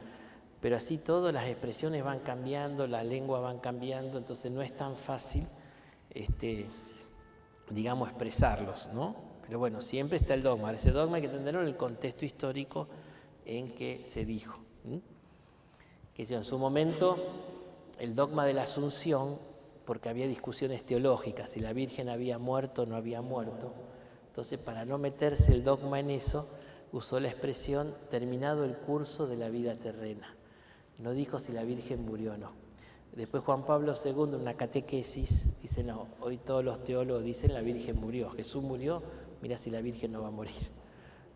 pero así todo, las expresiones van cambiando, las lenguas van cambiando, entonces no es tan fácil, digamos, expresarlos, ¿no? Pero bueno, siempre está el dogma. Ese dogma hay que entenderlo en el contexto histórico en que se dijo. Que en su momento el dogma de la Asunción, porque había discusiones teológicas, si la Virgen había muerto o no había muerto, entonces para no meterse el dogma en eso, usó la expresión terminado el curso de la vida terrena. No dijo si la Virgen murió o no. Después Juan Pablo II, en una catequesis, dice, no, hoy todos los teólogos dicen la Virgen murió, Jesús murió, mira si la Virgen no va a morir.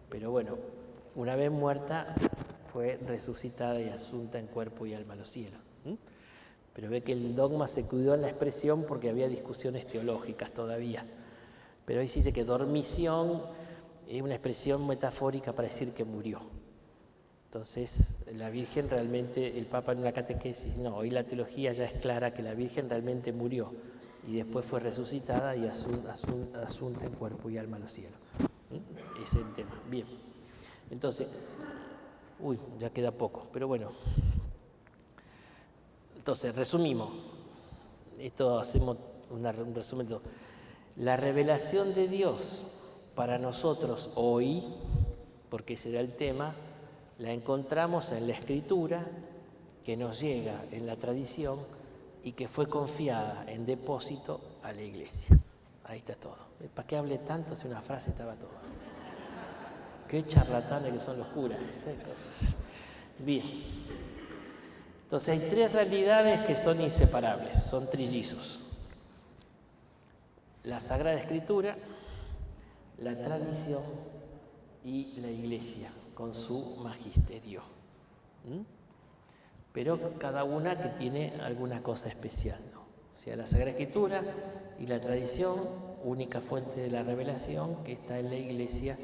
Pero bueno, una vez muerta, fue resucitada y asunta en cuerpo y alma a los cielos. Pero ve que el dogma se cuidó en la expresión porque había discusiones teológicas todavía. Pero hoy se dice que dormición es una expresión metafórica para decir que murió. Entonces, la Virgen realmente, el Papa en una catequesis, no, hoy la teología ya es clara que la Virgen realmente murió y después fue resucitada y asunta en cuerpo y alma a los cielos. Ese es el tema. Bien. Entonces, ya queda poco, pero bueno. Entonces, resumimos. Esto hacemos un resumen de todo. La revelación de Dios para nosotros hoy, porque ese era el tema, la encontramos en la Escritura, que nos llega en la tradición y que fue confiada en depósito a la Iglesia. Ahí está todo. ¿Para qué hable tanto si una frase estaba todo? Qué charlatanes que son los curas. Bien. Entonces hay tres realidades que son inseparables, son trillizos. La Sagrada Escritura, la tradición y la Iglesia con su magisterio. pero cada una que tiene alguna cosa especial, ¿no? O sea, la Sagrada Escritura y la tradición, única fuente de la revelación que está en la Iglesia,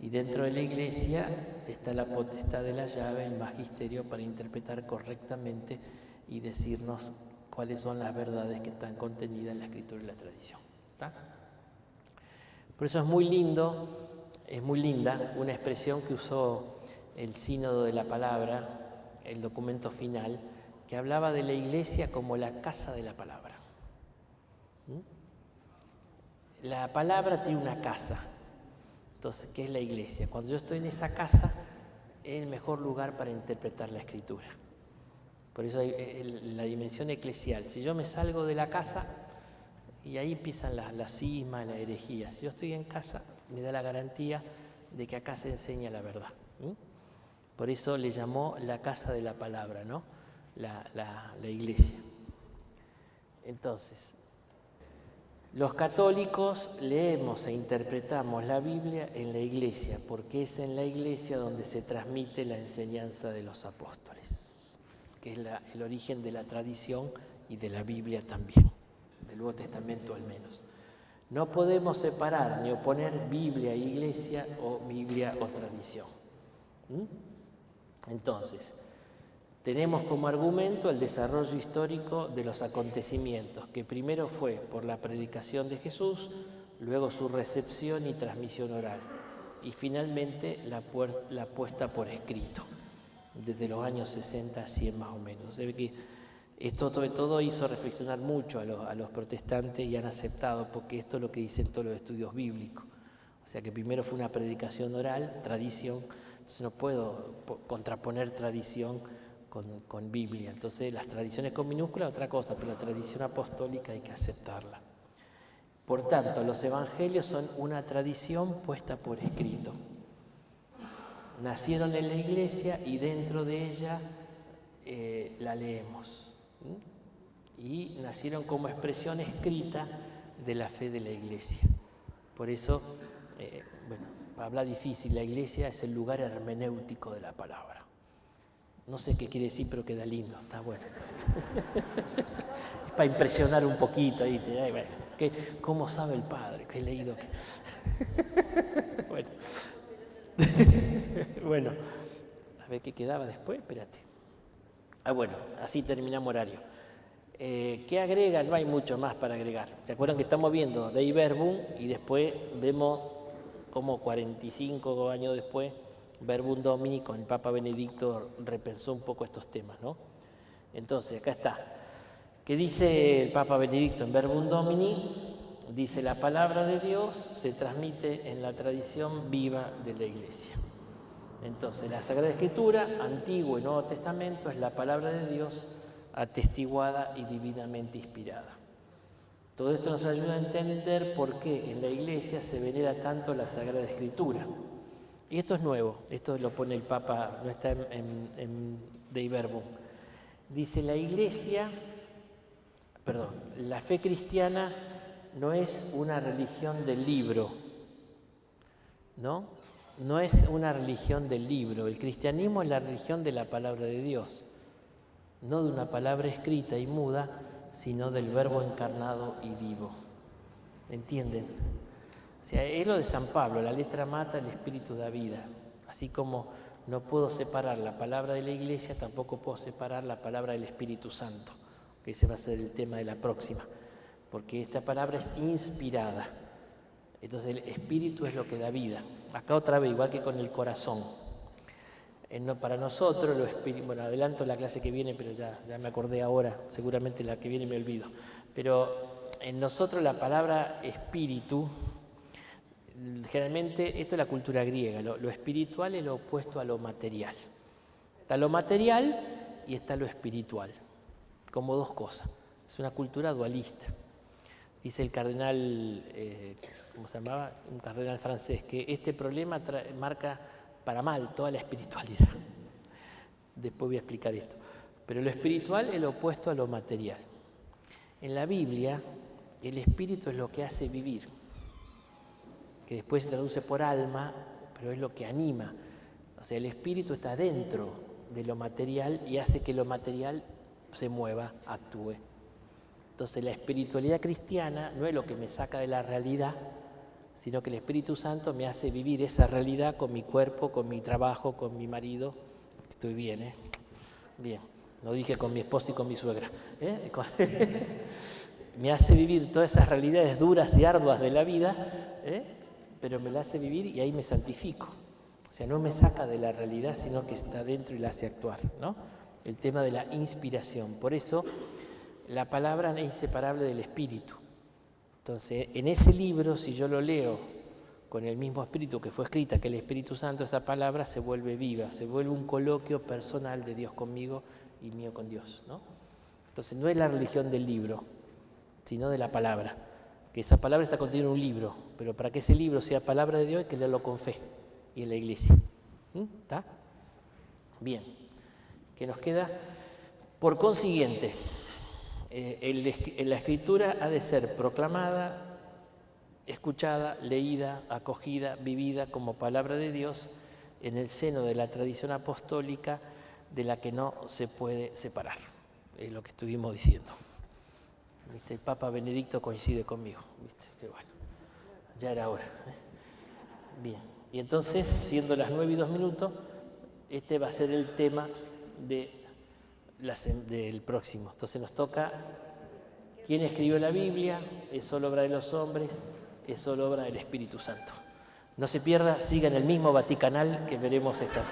y dentro de la Iglesia está la potestad de la llave, el magisterio, para interpretar correctamente y decirnos cuáles son las verdades que están contenidas en la Escritura y la tradición. ¿Está? Por eso es muy linda una expresión que usó el Sínodo de la Palabra, el documento final, que hablaba de la Iglesia como la casa de la palabra. La palabra tiene una casa, entonces, ¿qué es la Iglesia? Cuando yo estoy en esa casa, es el mejor lugar para interpretar la Escritura. Por eso hay la dimensión eclesial. Si yo me salgo de la casa, y ahí empiezan las cismas, las herejías. Si yo estoy en casa, me da la garantía de que acá se enseña la verdad. Por eso le llamó la casa de la palabra, ¿no? La Iglesia. Entonces, los católicos leemos e interpretamos la Biblia en la Iglesia, porque es en la Iglesia donde se transmite la enseñanza de los apóstoles, que es el origen de la tradición y de la Biblia también, del Nuevo Testamento al menos. No podemos separar ni oponer Biblia e Iglesia o Biblia o tradición. Entonces, tenemos como argumento el desarrollo histórico de los acontecimientos, que primero fue por la predicación de Jesús, luego su recepción y transmisión oral, y finalmente la puesta por escrito, desde los años 60 a 100 más o menos. Se ve que esto sobre todo hizo reflexionar mucho a los protestantes y han aceptado, porque esto es lo que dicen todos los estudios bíblicos. O sea que primero fue una predicación oral, tradición, entonces no puedo contraponer tradición con Biblia. Entonces las tradiciones con minúscula otra cosa, pero la tradición apostólica hay que aceptarla. Por tanto, los evangelios son una tradición puesta por escrito. Nacieron en la Iglesia y dentro de ella la leemos. Y nacieron como expresión escrita de la fe de la Iglesia. Por eso, habla difícil, la Iglesia es el lugar hermenéutico de la palabra. No sé qué quiere decir, pero queda lindo, está bueno. Es para impresionar un poquito, ¿viste? Bueno, ¿cómo sabe el padre? Que he leído que... Bueno. Bueno, a ver qué quedaba después, espérate. Bueno, así terminamos horario. ¿Qué agregan? No hay mucho más para agregar. ¿Se acuerdan que estamos viendo Dei Verbum y después vemos como 45 años después Verbum Domini, con el Papa Benedicto repensó un poco estos temas, ¿no? Entonces, acá está. ¿Qué dice el Papa Benedicto en Verbum Domini? Dice, la palabra de Dios se transmite en la tradición viva de la Iglesia. Entonces, la Sagrada Escritura, Antiguo y Nuevo Testamento, es la palabra de Dios atestiguada y divinamente inspirada. Todo esto nos ayuda a entender por qué en la Iglesia se venera tanto la Sagrada Escritura. Y esto es nuevo, esto lo pone el Papa, no está en Dei Verbum. Dice, la fe cristiana no es una religión del libro, ¿no? No es una religión del libro. El cristianismo es la religión de la palabra de Dios, no de una palabra escrita y muda, sino del Verbo encarnado y vivo. ¿Entienden? O sea, es lo de San Pablo, la letra mata, el espíritu da vida. Así como no puedo separar la palabra de la Iglesia, tampoco puedo separar la palabra del Espíritu Santo, que ese va a ser el tema de la próxima, porque esta palabra es inspirada. Entonces el espíritu es lo que da vida. Acá otra vez, igual que con el corazón. Para nosotros, adelanto la clase que viene, pero ya me acordé ahora, seguramente la que viene me olvido. Pero en nosotros la palabra espíritu, generalmente, esto es la cultura griega, lo espiritual es lo opuesto a lo material. Está lo material y está lo espiritual, como dos cosas. Es una cultura dualista. Dice el cardenal, ¿cómo se llamaba? Un cardenal francés, que este problema marca para mal toda la espiritualidad. Después voy a explicar esto. Pero lo espiritual es lo opuesto a lo material. En la Biblia, el espíritu es lo que hace vivir, que después se traduce por alma, pero es lo que anima. O sea, el espíritu está dentro de lo material y hace que lo material se mueva, actúe. Entonces la espiritualidad cristiana no es lo que me saca de la realidad, sino que el Espíritu Santo me hace vivir esa realidad con mi cuerpo, con mi trabajo, con mi marido. Estoy bien, ¿eh? Bien. No dije con mi esposa y con mi suegra. Me hace vivir todas esas realidades duras y arduas de la vida, pero me la hace vivir y ahí me santifico. O sea, no me saca de la realidad, sino que está dentro y la hace actuar, ¿no? El tema de la inspiración. Por eso, la palabra es inseparable del espíritu. Entonces, en ese libro, si yo lo leo con el mismo espíritu que fue escrita, que el Espíritu Santo, esa palabra se vuelve viva, se vuelve un coloquio personal de Dios conmigo y mío con Dios, ¿no? Entonces, no es la religión del libro, sino de la palabra. Que esa palabra está contenida en un libro, pero para que ese libro sea palabra de Dios hay que leerlo con fe y en la iglesia. ¿Está? Bien. ¿Qué nos queda? Por consiguiente, la Escritura ha de ser proclamada, escuchada, leída, acogida, vivida como palabra de Dios en el seno de la tradición apostólica de la que no se puede separar. Es lo que estuvimos diciendo. ¿Viste? El Papa Benedicto coincide conmigo. ¿Viste? Qué bueno. Ya era hora. Bien. Y entonces, siendo las 9:02, este va a ser el tema del próximo. Entonces nos toca quién escribió la Biblia, es solo obra de los hombres, es solo obra del Espíritu Santo. No se pierda, siga en el mismo Vaticanal que veremos esta.